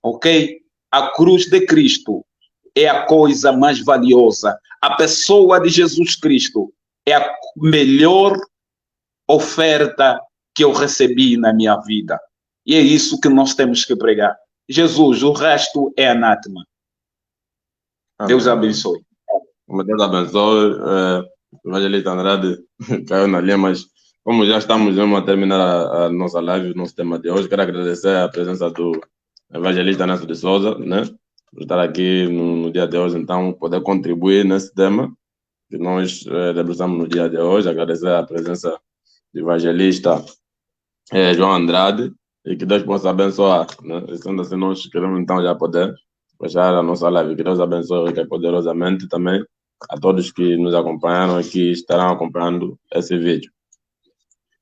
S2: Ok? A cruz de Cristo é a coisa mais valiosa. A pessoa de Jesus Cristo é a melhor oferta que eu recebi na minha vida. E é isso que nós temos que pregar. Jesus, o resto é anátema. Amém. Deus abençoe.
S1: Deus abençoe. O evangelista Andrade caiu na linha, mas como já estamos a terminar a nossa live, o nosso tema de hoje, quero agradecer a presença do evangelista Nelson de Souza, né, por estar aqui no dia de hoje, então poder contribuir nesse tema que nós debruçamos no dia de hoje. Agradecer a presença evangelista João Andrade, e que Deus possa abençoar, né? E sendo assim, nós queremos então já poder fechar a nossa live. Que Deus abençoe poderosamente também a todos que nos acompanharam e que estarão acompanhando esse vídeo.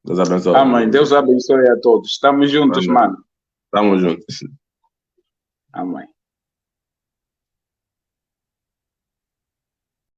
S1: Deus abençoe.
S2: Amém. Deus abençoe a todos. Estamos juntos,
S1: Amém.
S2: mano.
S1: Estamos juntos.
S2: Amém.